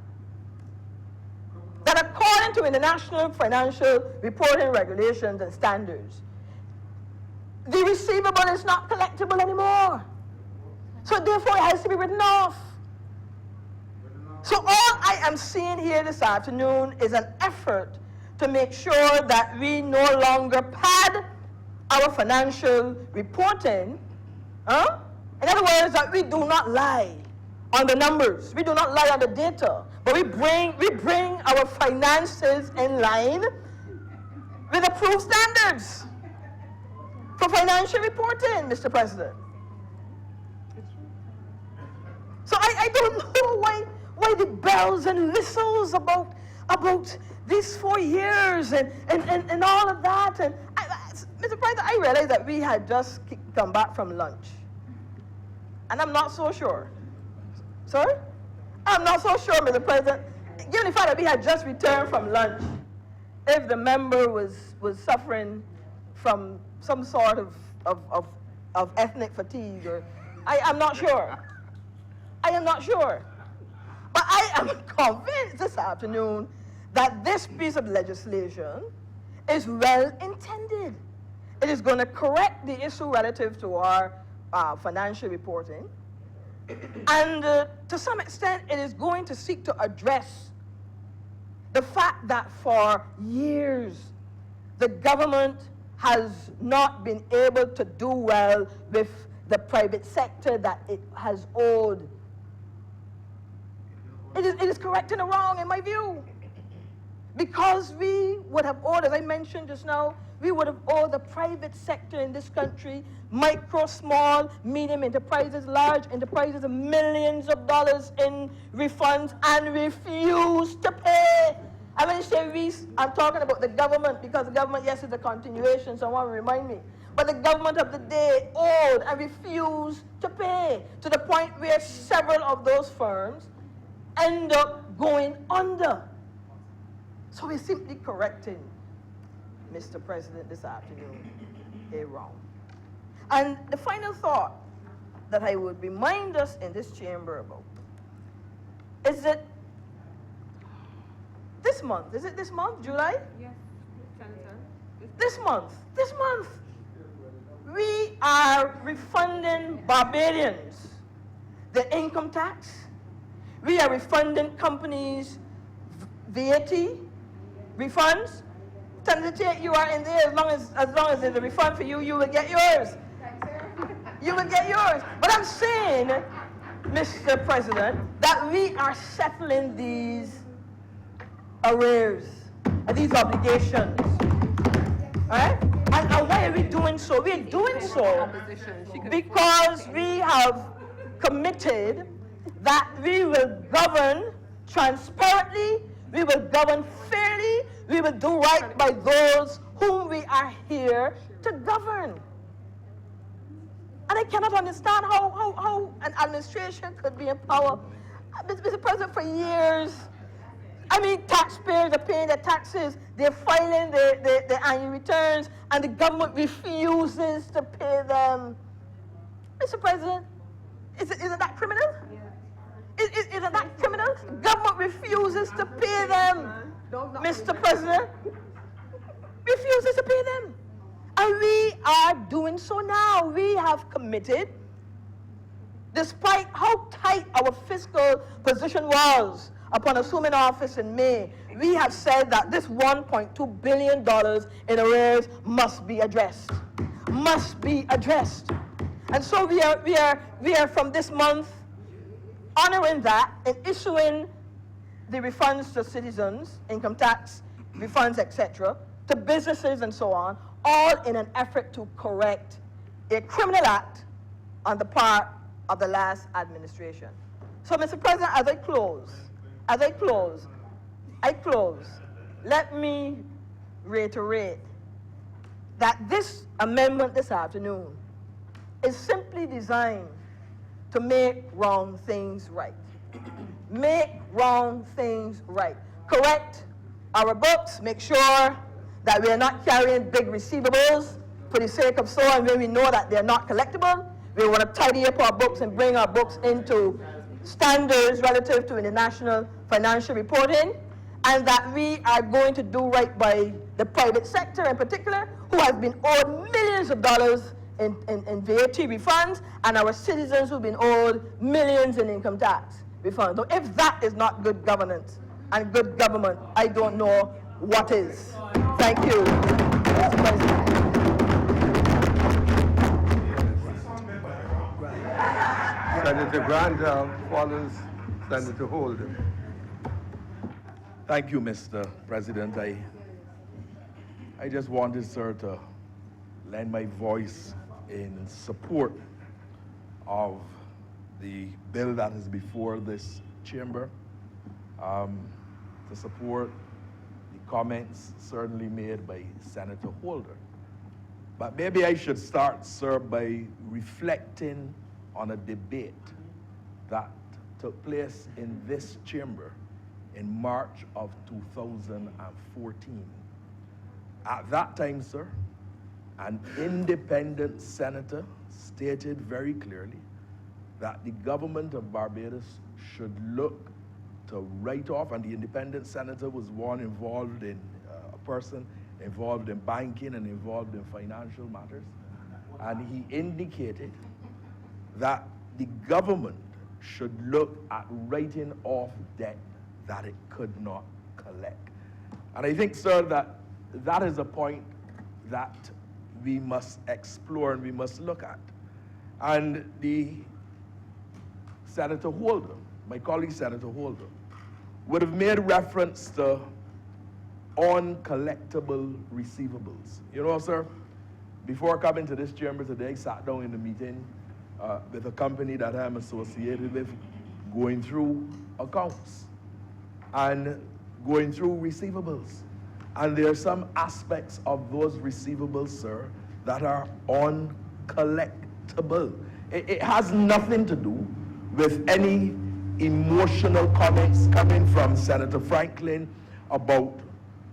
that according to international financial reporting regulations and standards, the receivable is not collectible anymore. So therefore it has to be written off. So all I am seeing here this afternoon is an effort to make sure that we no longer pad our financial reporting. In other words, that we do not lie on the numbers. We do not lie on the data. But we bring our finances in line with approved standards for financial reporting, Mr. President. So I don't know why the bells and whistles about these 4 years and all of that. And Mr. President, I realized that we had just come back from lunch. And I'm not so sure. Sorry? I'm not so sure, Mr. President, given the fact that we had just returned from lunch, if the member was suffering from some sort of ethnic fatigue, or I'm not sure. I am not sure. But I am convinced this afternoon that this piece of legislation is well intended. It is going to correct the issue relative to our financial reporting. And to some extent, it is going to seek to address the fact that for years, the government has not been able to do well with the private sector that it has owed. It is correcting the wrong, in my view. Because we would have owed, as I mentioned just now, we would have owed the private sector in this country, micro, small, medium enterprises, large enterprises, millions of dollars in refunds and refused to pay. And when you say we, I'm talking about the government, because the government, yes, is a continuation, so I want to remind me. But the government of the day owed and refused to pay, to the point where several of those firms end up going under. So we're simply correcting, Mr. President, this afternoon, a wrong. And the final thought that I would remind us in this chamber about is that this month, is it this month, July? Yes, Senator. This month, we are refunding Barbadians the income tax. We are refunding companies VAT refunds. Senator, you are in there as long as there's a refund for you, you will get yours. You will get yours. But I'm saying, Mr. President, that we are settling these arrears, these obligations. All right? And why are we doing so? We're doing so because we have committed that we will govern transparently, we will govern fairly, we will do right by those whom we are here to govern. And I cannot understand how an administration could be in power. Mr. President, for years, I mean, taxpayers are paying their taxes, they're filing their annual returns, and the government refuses to pay them. Mr. President, isn't that criminal? Isn't that criminal? Government refuses to pay them, Mr. President. Refuses to pay them. And we are doing so now. We have committed, despite how tight our fiscal position was upon assuming office in May, we have said that this $1.2 billion in arrears must be addressed. Must be addressed. And so we are from this month honoring that and issuing the refunds to citizens, income tax, refunds, etc., to businesses and so on, all in an effort to correct a criminal act on the part of the last administration. So, Mr. President, as I close, let me reiterate that this amendment this afternoon is simply designed to make wrong things right. Make wrong things right. Correct our books, make sure that we are not carrying big receivables for the sake of so, and when we know that they're not collectible, we want to tidy up our books and bring our books into standards relative to international financial reporting, and that we are going to do right by the private sector in particular, who has been owed millions of dollars in VAT refunds, and our citizens who've been owed millions in income tax refunds. So if that is not good governance and good government, I don't know what is. Thank you, Mr. President. Senator Grant follows Senator Holden. Thank you, Mr. President. I just wanted, sir, to lend my voice in support of the bill that is before this chamber, to support the comments certainly made by Senator Holder. But maybe I should start, sir, by reflecting on a debate that took place in this chamber in March of 2014. At that time, sir, an independent senator stated very clearly that the government of Barbados should look to write off, and the independent senator was one involved in, a person involved in banking and involved in financial matters, and he indicated that the government should look at writing off debt that it could not collect. And I think, sir, that that is a point that we must explore and we must look at. And the Senator Holder, my colleague Senator Holder, would have made reference to uncollectible receivables. You know, sir, before coming to this chamber today, I sat down in the meeting with a company that I'm associated with, going through accounts and going through receivables. And there are some aspects of those receivables, sir, that are uncollectible. It has nothing to do with any emotional comments coming from Senator Franklin about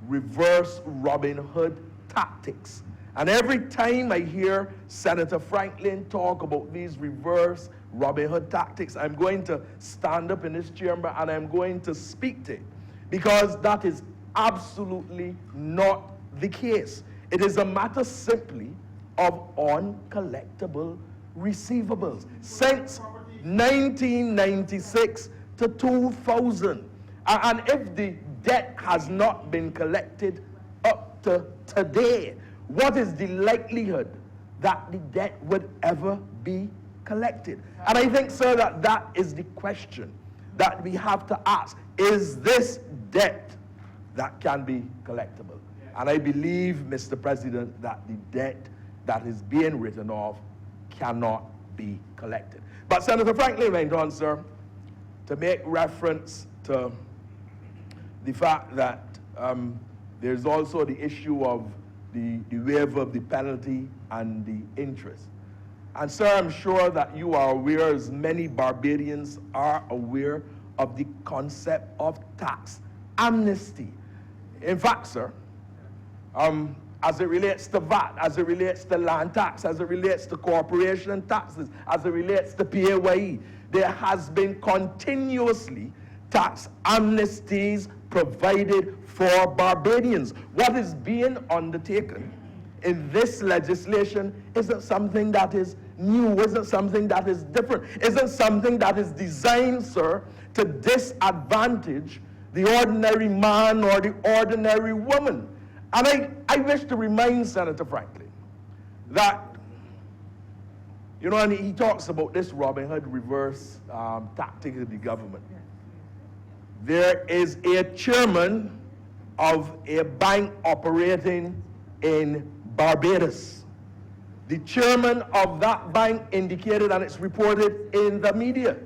reverse Robin Hood tactics. And every time I hear Senator Franklin talk about these reverse Robin Hood tactics, I'm going to stand up in this chamber and I'm going to speak to it, because that is absolutely not the case. It is a matter simply of uncollectible receivables. Since 1996 to 2000, and if the debt has not been collected up to today, what is the likelihood that the debt would ever be collected? And I think, sir, that that is the question that we have to ask. Is this debt that can be collectible? And I believe, Mr. President, that the debt that is being written off cannot be collected. But Senator Franklin went on, sir, to make reference to the fact that there's also the issue of the waiver of the penalty and the interest. And sir, I'm sure that you are aware, as many Barbadians are aware, of the concept of tax amnesty. In fact, sir, as it relates to VAT, as it relates to land tax, as it relates to corporation taxes, as it relates to PAYE, there has been continuously tax amnesties provided for Barbadians. What is being undertaken in this legislation isn't something that is new, isn't something that is different, isn't something that is designed, sir, to disadvantage the ordinary man or the ordinary woman. And I wish to remind Senator Franklin that, you know, and he talks about this Robin Hood reverse tactic of the government. There is a chairman of a bank operating in Barbados. The chairman of that bank indicated, and it's reported in the media,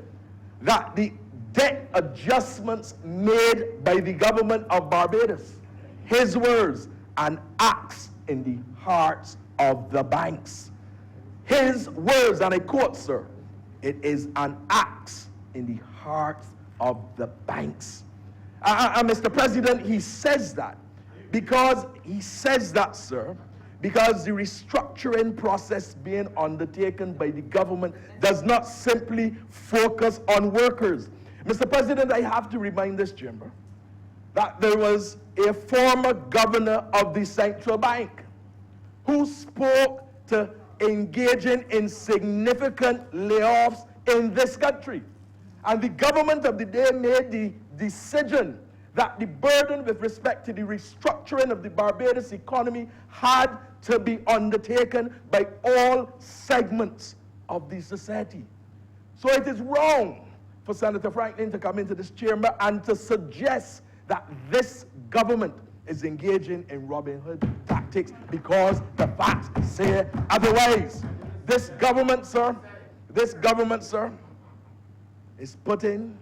that the debt adjustments made by the government of Barbados, his words, an axe in the hearts of the banks. His words, and I quote, sir, it is an axe in the hearts of the banks. Mr. President, he says that because sir, because the restructuring process being undertaken by the government does not simply focus on workers. Mr. President, I have to remind this chamber that there was a former governor of the central bank who spoke to engaging in significant layoffs in this country. And the government of the day made the decision that the burden with respect to the restructuring of the Barbados economy had to be undertaken by all segments of the society. So it is wrong for Senator Franklin to come into this chamber and to suggest that this government is engaging in Robin Hood tactics, because the facts say otherwise. This government, sir, is putting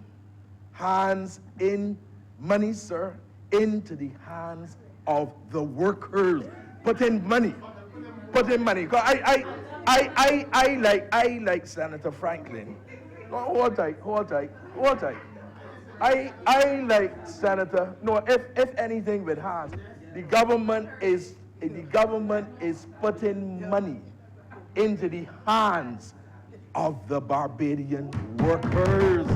money, sir, into the hands of the workers. Putting money. I like Senator Franklin. Hold tight. I like Senator. No, if anything with hands, the government is putting money into the hands of the Barbadian workers.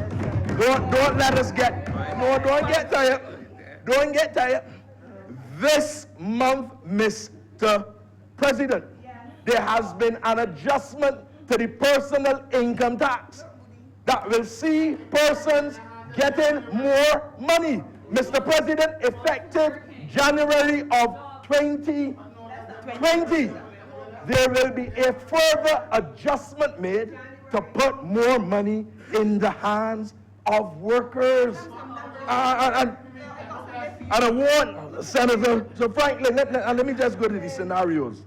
Don't let us get, no, don't get tired. Don't get tired. This month, Mr. President, there has been an adjustment to the personal income tax that will see persons getting more money. Mr. President, effective January of 2020, there will be a further adjustment made to put more money in the hands of workers. And I want Senator Franklin, let me just go to the scenarios.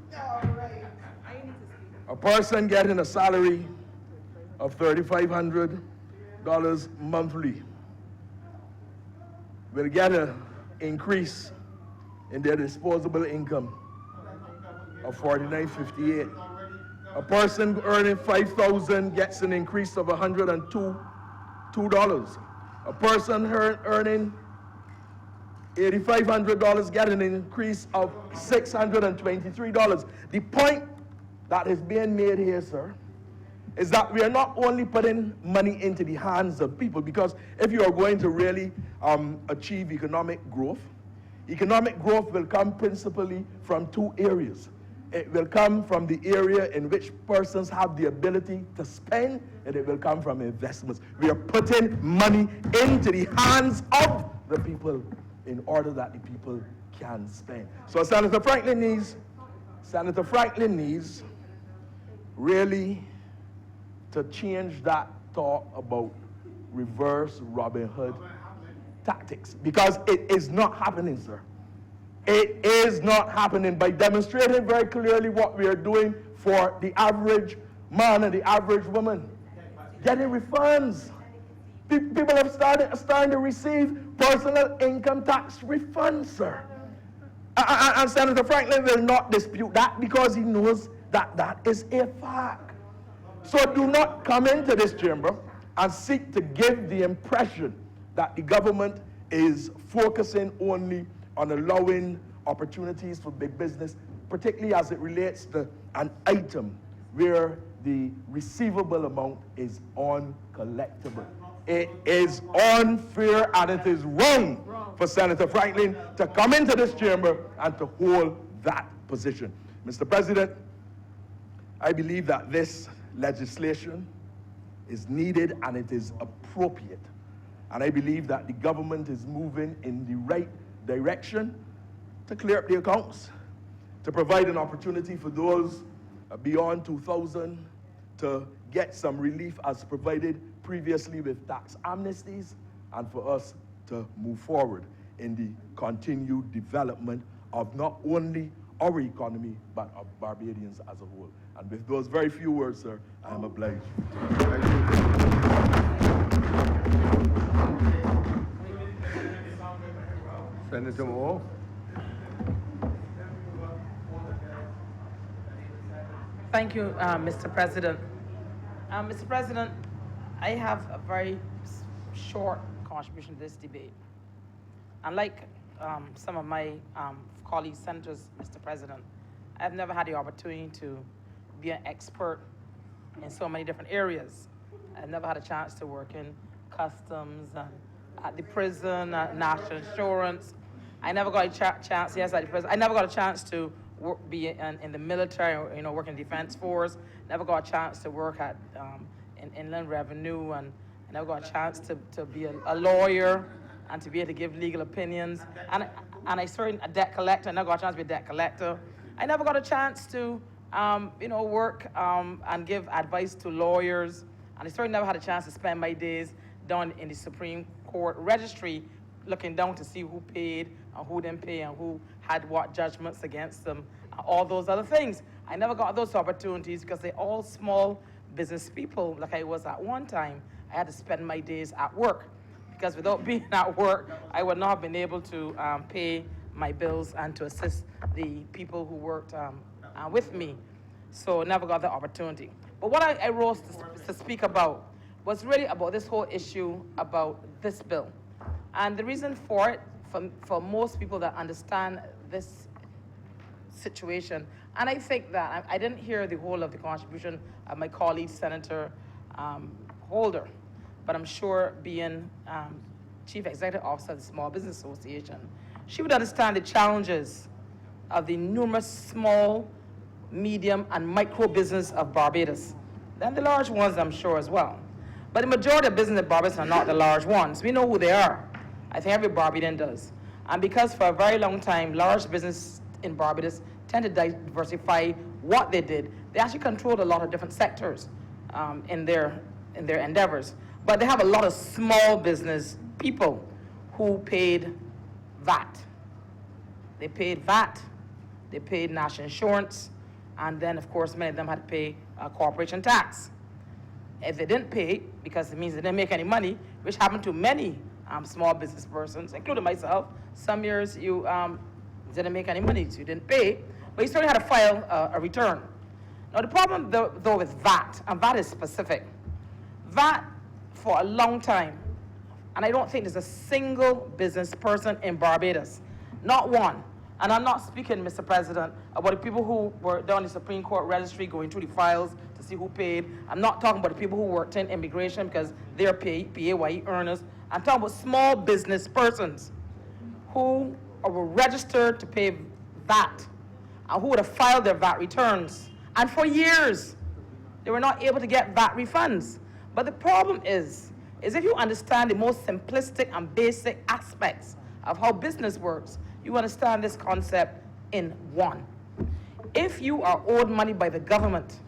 A person getting a salary of $3,500 monthly will get an increase in their disposable income of $49.58. A person earning $5,000 gets an increase of $102. A person earning $8,500 gets an increase of $623. The point that is being made here, sir, is that we are not only putting money into the hands of people, because if you are going to really achieve economic growth will come principally from two areas. It will come from the area in which persons have the ability to spend, and it will come from investments. We are putting money into the hands of the people in order that the people can spend. So Senator Franklin needs really to change that thought about reverse Robin Hood tactics, because it is not happening, sir. It is not happening. By demonstrating very clearly what we are doing for the average man and the average woman, getting refunds. People have starting to receive personal income tax refunds, sir. And Senator Franklin will not dispute that, because he knows that that is a fact. So do not come into this chamber and seek to give the impression that the government is focusing only on allowing opportunities for big business, particularly as it relates to an item where the receivable amount is uncollectible. It is unfair and it is wrong for Senator Franklin to come into this chamber and to hold that position. Mr. President, I believe that this legislation is needed and it is appropriate. And I believe that the government is moving in the right direction to clear up the accounts, to provide an opportunity for those beyond 2,000 to get some relief as provided previously with tax amnesties, and for us to move forward in the continued development of not only our economy, but of Barbadians as a whole. And with those very few words, sir, I am obliged. Thank you. Senator Moore. Thank you, Mr. President. Mr. President, I have a very short contribution to this debate. Unlike some of my colleagues, senators, Mr. President, I've never had the opportunity to be an expert in so many different areas. I've never had a chance to work in customs, and at the prison, national insurance. I never got a chance, yes, at the prison. I never got a chance to be in the military, or, work in the defense force. Never got a chance to work at in Inland Revenue, and I never got a chance to be a lawyer and to be able to give legal opinions. And I certainly a debt collector. I never got a chance to be a debt collector. I never got a chance to work and give advice to lawyers. And I certainly never had a chance to spend my days down in the Supreme Court registry, looking down to see who paid and who didn't pay and who had what judgments against them, all those other things. I never got those opportunities because they're all small business people like I was at one time. I had to spend my days at work, because without being at work, I would not have been able to pay my bills and to assist the people who worked with me. So never got the opportunity. But what I rose to speak about was really about this whole issue about this bill. And the reason for it, for most people that understand this situation. And I think that, I didn't hear the whole of the contribution of my colleague, Senator Holder, but I'm sure being Chief Executive Officer of the Small Business Association, she would understand the challenges of the numerous small, medium, and micro business of Barbados. Then the large ones, I'm sure, as well. But the majority of business in Barbados are not the large ones. We know who they are. I think every Barbadian does. And because for a very long time, large business in Barbados tend to diversify what they did, they actually controlled a lot of different sectors in their endeavors. But they have a lot of small business people who paid VAT. They paid VAT, they paid national insurance, and then, of course, many of them had to pay corporation tax. If they didn't pay, because it means they didn't make any money, which happened to many small business persons, including myself. Some years you didn't make any money, so you didn't pay, but you still had to file a return. Now, the problem, though, with VAT, and VAT is specific, VAT, for a long time, and I don't think there's a single business person in Barbados, not one. And I'm not speaking, Mr. President, about the people who were down the Supreme Court registry going through the files to see who paid. I'm not talking about the people who worked in immigration because they're PAYE earners. I'm talking about small business persons who were registered to pay VAT and who would have filed their VAT returns. And for years, they were not able to get VAT refunds. But the problem is if you understand the most simplistic and basic aspects of how business works, you understand this concept in one. If you are owed money by the government,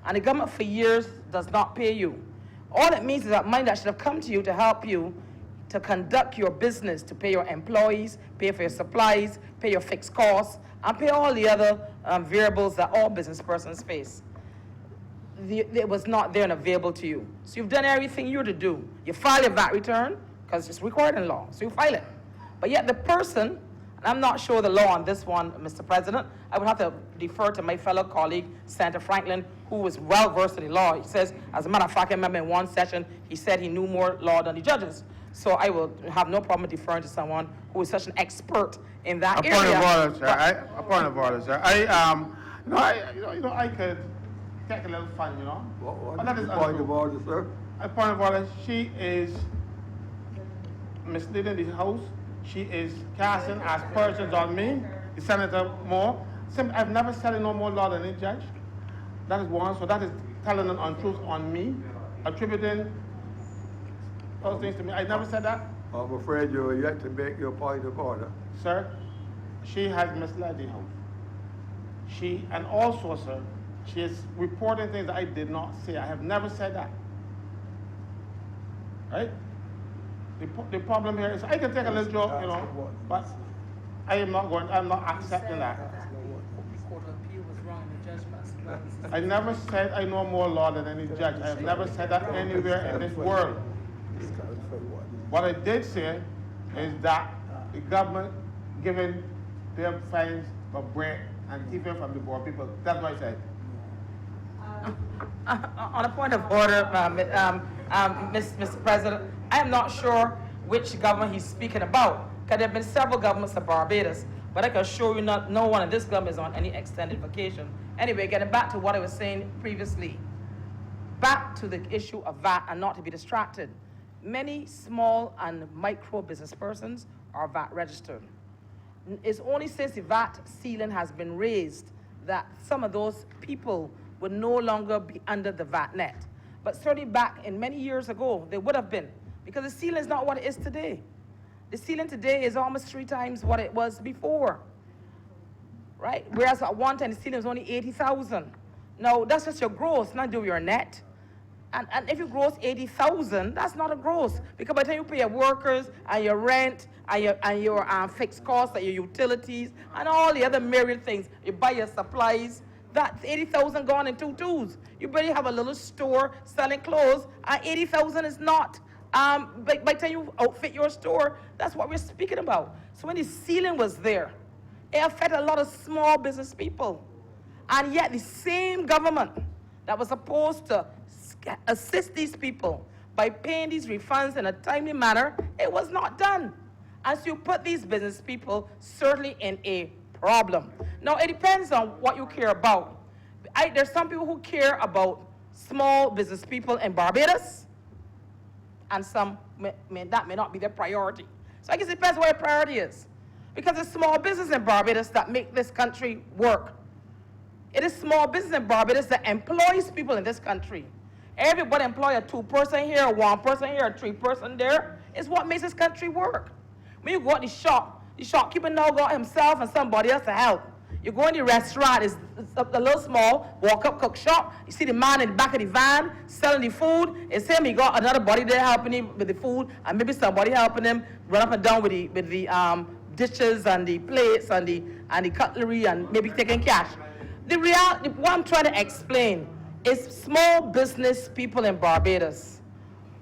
and the government for years does not pay you, all it means is that money that should have come to you to help you to conduct your business, to pay your employees, pay for your supplies, pay your fixed costs, and pay all the other variables that all business persons face. It was not there and available to you. So you've done everything you're to do. You file your VAT return, because it's required in law, so you file it. But yet the person, and I'm not sure the law on this one, Mr. President, I would have to defer to my fellow colleague, Senator Franklin, who was well versed in the law. He says, as a matter of fact, I remember in one session, he said he knew more law than the judges. So I will have no problem deferring to someone who is such an expert in that area. A point of order, sir. I could take a little fun, you know. What But is that the is point of untrue. order, sir? A point of order, she is misleading the House. She is casting aspersions on me, the Senator Moore. I've never said no more law than a judge. That is one, so that is telling an untruth on me, attributing those things to me. I never said that. I'm afraid you're yet to make your point of order. Sir, she has misled the House. And also, sir, she is reporting things that I did not say. I have never said that. Right? The problem here is I can take a little joke, you know, but I'm not accepting that. I never said I know more law than any judge. I have never said that anywhere in this world. What I did say is that the government giving them fines for bread and keeping from the poor people. That's what I said. On a point of order, Mr. President, I am not sure which government he's speaking about, because there have been several governments of Barbados, but I can assure you no one in this government is on any extended vacation. Anyway, getting back to what I was saying previously, back to the issue of VAT and not to be distracted. Many small and micro business persons are VAT registered. It's only since the VAT ceiling has been raised that some of those people would no longer be under the VAT net. But certainly back in many years ago, they would have been, because the ceiling is not what it is today. The ceiling today is almost 3 times what it was before, right? Whereas at one time, the ceiling was only 80,000. Now, that's just your gross, not your net. And if you gross 80,000, that's not a gross, because by the time you pay your workers and your rent and your fixed costs and your utilities and all the other myriad things, you buy your supplies, that's 80,000 gone in 2 twos. You barely have a little store selling clothes, and 80,000 is not. By the time you outfit your store, that's what we're speaking about. So when the ceiling was there, it affected a lot of small business people. And yet the same government that was supposed to assist these people by paying these refunds in a timely manner, it was not done. And so you put these business people certainly in a problem. Now, it depends on what you care about. There's some people who care about small business people in Barbados, and some that may not be their priority. So I guess it depends what your priority is. Because it's small business in Barbados that make this country work. It is small business in Barbados that employs people in this country. Everybody employ a 2-person here, a 1-person here, a 3-person there. It's what makes this country work. When you go out the shopkeeper now got himself and somebody else to help. You go in the restaurant, it's a little small, walk-up cook shop. You see the man in the back of the van selling the food. It's him, he got another body there helping him with the food, and maybe somebody helping him run up and down with the dishes and the plates and the cutlery and maybe taking cash. What I'm trying to explain is small business people in Barbados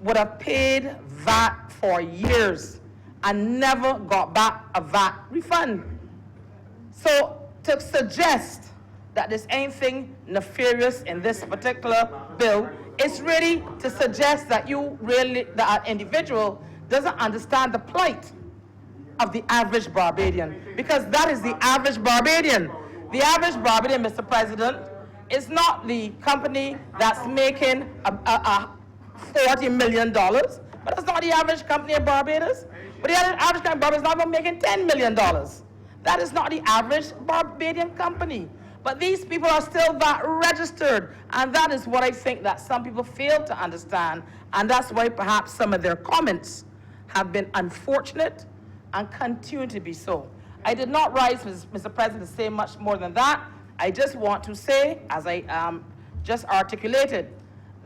would have paid VAT for years and never got back a VAT refund. So to suggest that there's anything nefarious in this particular bill is really to suggest that that individual doesn't understand the plight of the average Barbadian, because that is the average Barbadian. The average Barbadian, Mr. President, is not the company that's making $40 million, but it's not the average company in Barbados. But the average company in Barbados is not even making $10 million. That is not the average Barbadian company. But these people are still VAT registered, and that is what I think that some people fail to understand, and that's why perhaps some of their comments have been unfortunate and continue to be so. I did not rise, Mr. President, to say much more than that. I just want to say, as I just articulated,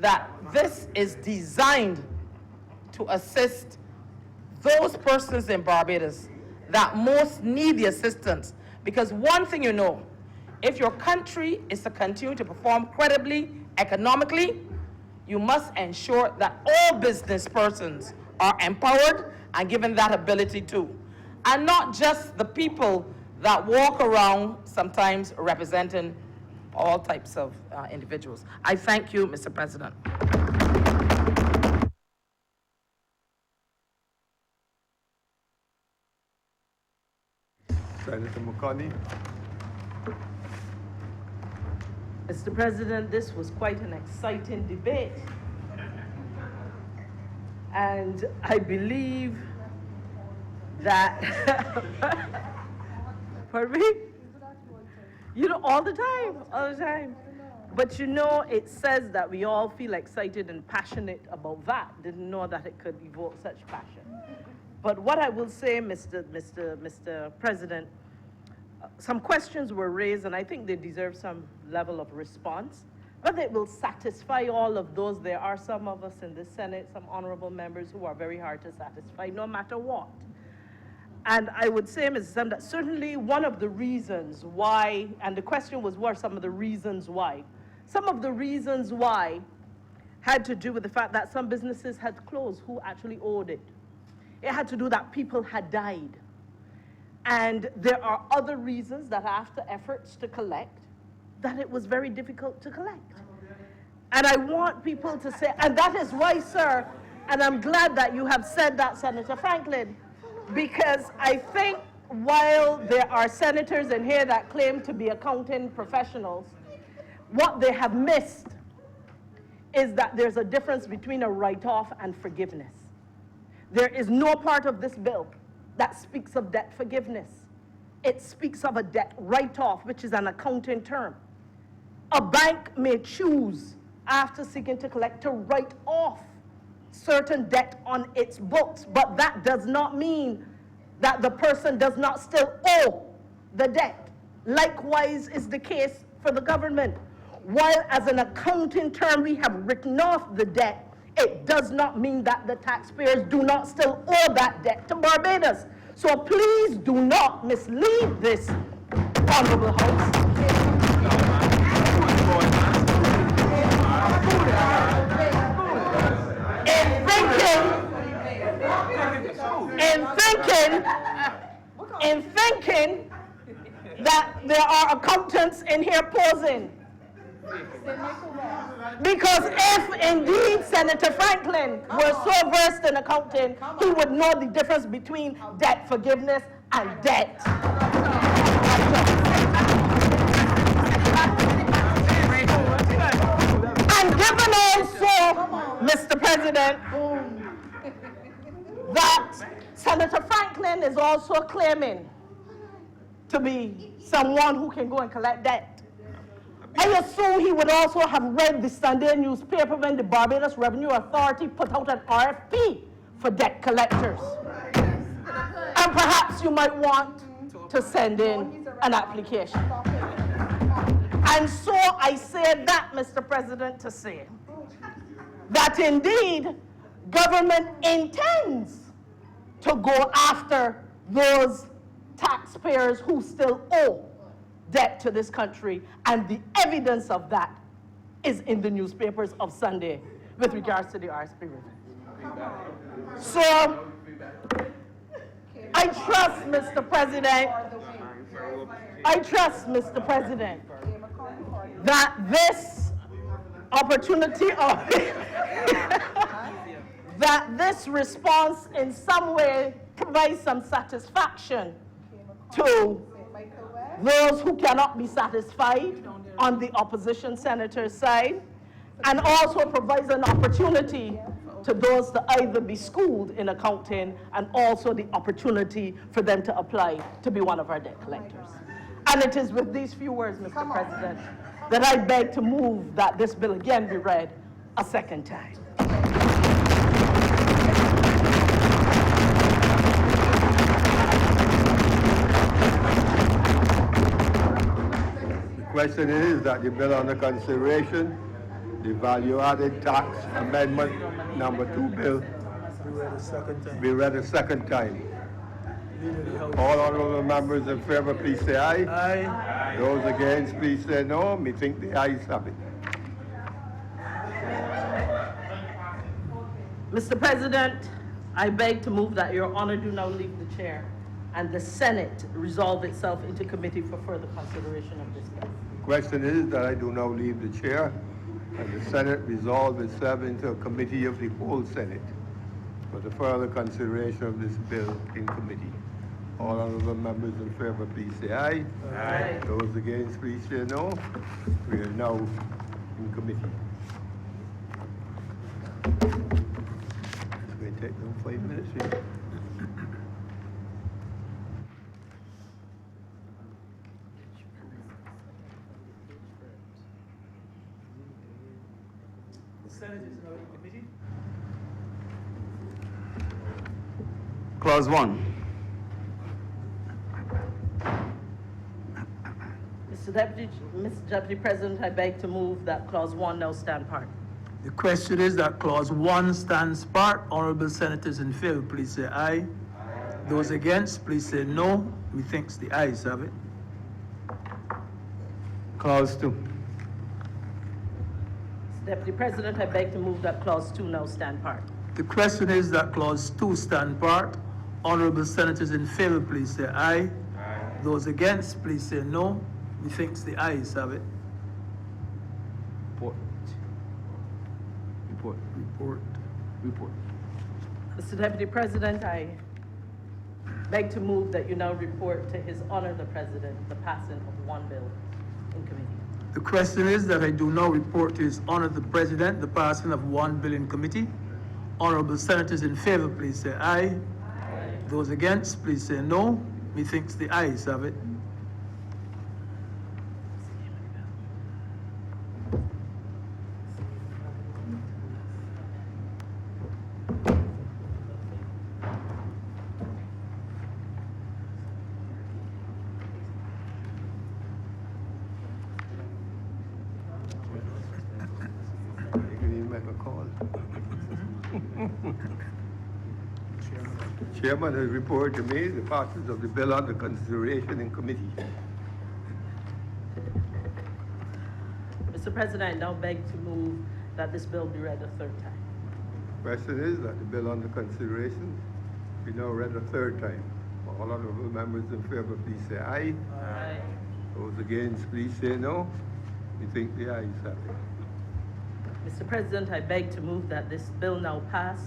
that this is designed to assist those persons in Barbados that most need the assistance. Because one thing you know, if your country is to continue to perform credibly, economically, you must ensure that all business persons are empowered and given that ability too. And not just the people that walk around sometimes representing all types of individuals. I thank you, Mr. President. Senator McConney. Mr. President, this was quite an exciting debate. And I believe that, pardon me? You know, all the time. But you know, it says that we all feel excited and passionate about that. Didn't know that it could evoke such passion. But what I will say, Mr. President, some questions were raised, and I think they deserve some level of response. Whether it will satisfy all of those, there are some of us in the Senate, some honorable members who are very hard to satisfy, no matter what. And I would say, Mr. Sam, that certainly one of the reasons why, and the question was, what are some of the reasons why? Some of the reasons why had to do with the fact that some businesses had closed who actually owed it. It had to do that people had died. And there are other reasons that after efforts to collect, that it was very difficult to collect. And I want people to say, and that is why, sir, and I'm glad that you have said that, Senator Franklin, because I think while there are senators in here that claim to be accounting professionals, what they have missed is that there's a difference between a write-off and forgiveness. There is no part of this bill that speaks of debt forgiveness. It speaks of a debt write-off, which is an accounting term. A bank may choose, after seeking to collect, to write off certain debt on its books, but that does not mean that the person does not still owe the debt. Likewise is the case for the government. While as an accounting term we have written off the debt, it does not mean that the taxpayers do not still owe that debt to Barbados. So please do not mislead this honorable House. In thinking that there are accountants in here posing. Because if indeed Senator Franklin were so versed in accounting, he would know the difference between debt forgiveness and debt. Mr. President, that Senator Franklin is also claiming to be someone who can go and collect debt. I assume he would also have read the Sunday newspaper when the Barbados Revenue Authority put out an RFP for debt collectors. And perhaps you might want to send in an application. And so I say that, Mr. President, to say that indeed government intends to go after those taxpayers who still owe debt to this country, and the evidence of that is in the newspapers of Sunday with regards to the RSP review. So I trust, Mr. President, that this opportunity of that this response in some way provides some satisfaction to those who cannot be satisfied on the opposition senator's side, and also provides an opportunity to those to either be schooled in accounting and also the opportunity for them to apply to be one of our debt collectors. And it is with these few words, Mr. President, that I beg to move that this bill again be read a second time. The question is that the bill under consideration, the value-added tax amendment number 2 bill, be read a second time. All honourable members in favour, please say aye. Aye. Those against, please say no. Me think the ayes have it. Mr. President, I beg to move that your honor do now leave the chair and the Senate resolve itself into committee for further consideration of this bill. The question is that I do now leave the chair and the Senate resolve itself into a committee of the whole Senate for the further consideration of this bill in committee. All honourable members in favour, please say aye. Aye. Those against, please say no. We are now in committee. It's going to take them 5 minutes. Really. Clause 1. Mr. Deputy President, I beg to move that Clause 1 now stand part. The question is that Clause 1 stands part. Honourable Senators in favour, please say aye. Aye. Those against, please say no. Methinks the ayes have it. Clause 2. Mr. Deputy President, I beg to move that Clause 2 now stand part. The question is that Clause 2 stand part. Honourable Senators in favour, please say aye. Aye. Those against, please say no. Methinks the ayes have it. Report. Report. Report. Report. Mr. Deputy President, I beg to move that you now report to His Honor the President the passing of one bill in committee. The question is that I do now report to His Honor the President the passing of one bill in committee. Honourable Senators in favour, please say aye. Aye. Those against, please say no. Methinks the ayes have it. You can even make a call. Chairman has reported to me the passage of the bill under consideration in committee. Mr. President, I now beg to move that this bill be read a third time. Question is that the bill under consideration be now read a third time. All honourable members in favour, please say aye. Aye. Those against, please say no. We think the ayes have it. Mr. President, I beg to move that this bill now pass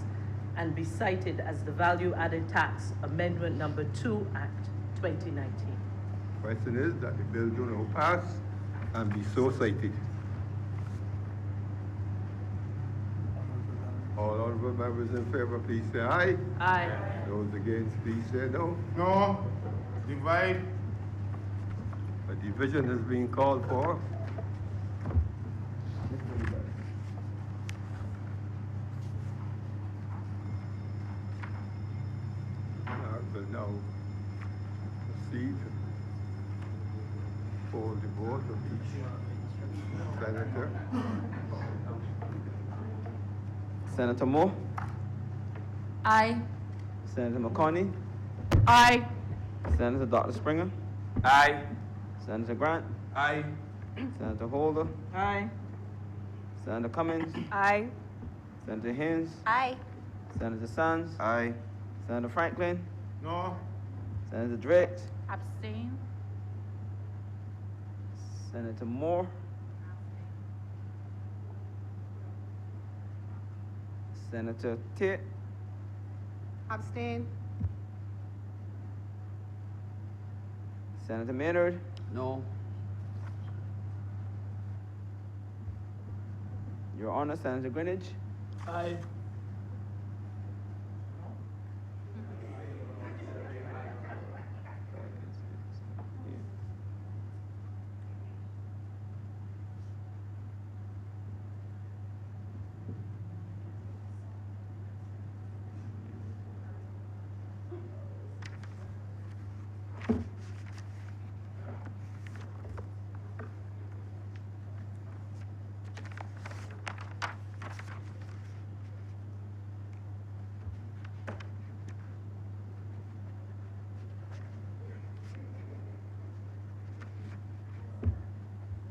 and be cited as the Value-Added Tax Amendment Number 2 Act 2019. Question is that the bill do now pass and be so cited. All honorable members in favor, please say aye. Aye. Those against, please say no. No. Divide. A division has been called for. I will now proceed for the vote of each senator. Senator Moore, Aye. Senator McConney, Aye. Senator Dr. Springer, Aye. Senator Grant, Aye. Senator Holder, Aye. Senator Cummings, Aye. Senator Haynes, Aye. Senator Sands, Aye. Senator Franklin, No. Senator Drake, Abstain. Senator Moore, Senator Tate, Abstain. Senator Maynard, No. Your Honor, Senator Greenwich, Aye.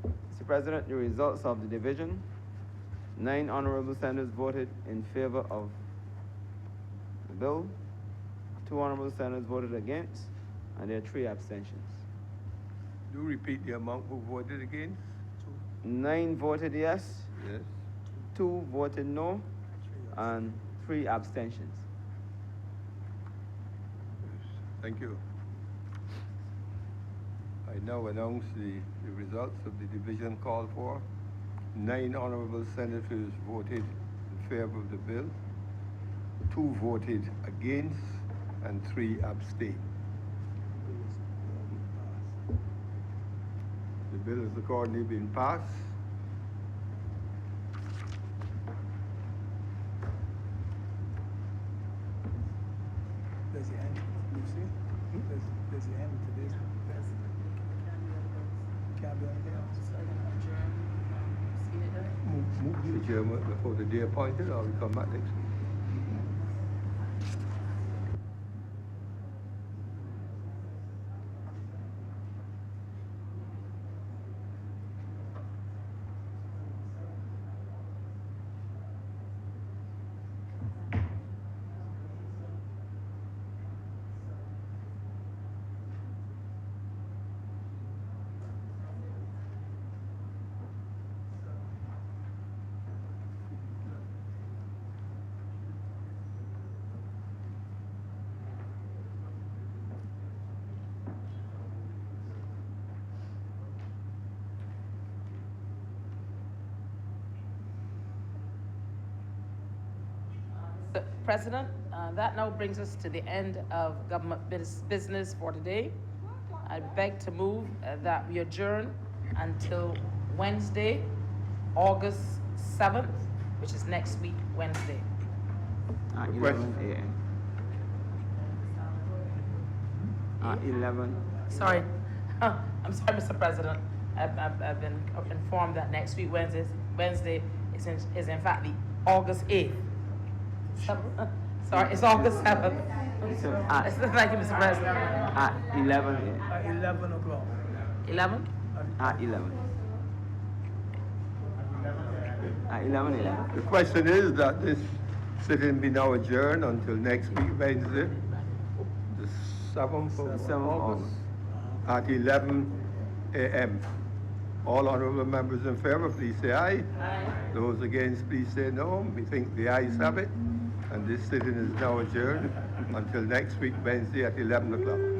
Mr. President, the results of the division. 9 honorable senators voted in favor of the bill. 2 honorable senators voted against, and there are 3 abstentions. Do repeat the amount who voted against. 9 voted yes, Yes. 2 voted no, and 3 abstentions. Thank you. I now announce the results of the division called for. 9 honorable senators voted in favor of the bill, 2 voted against, and 3 abstained. The bill has accordingly been passed. There's the end, you see? There's the end to this. Can't do anything else. Move the chairman before the day appointed, or we come back next week. Mr. President, that now brings us to the end of government business for today. I beg to move that we adjourn until Wednesday, August 7th, which is next week, Wednesday. At Question. 11 a.m. At 11. Sorry, I'm sorry, Mr. President. I've been informed that next week, Wednesday is in fact the August 8th. Sorry, it's August 7th. Thank you, Mr. President. At 11 a.m. At 11 o'clock. 11? At 11. At 11 a.m. The question is that this sitting be now adjourned until next week, Wednesday, the 7th of 7th of August, August. at 11 a.m. All honorable members in favor, please say aye. Aye. Those against, please say no. We think the ayes have it, and this sitting is now adjourned until next week, Wednesday at 11 o'clock.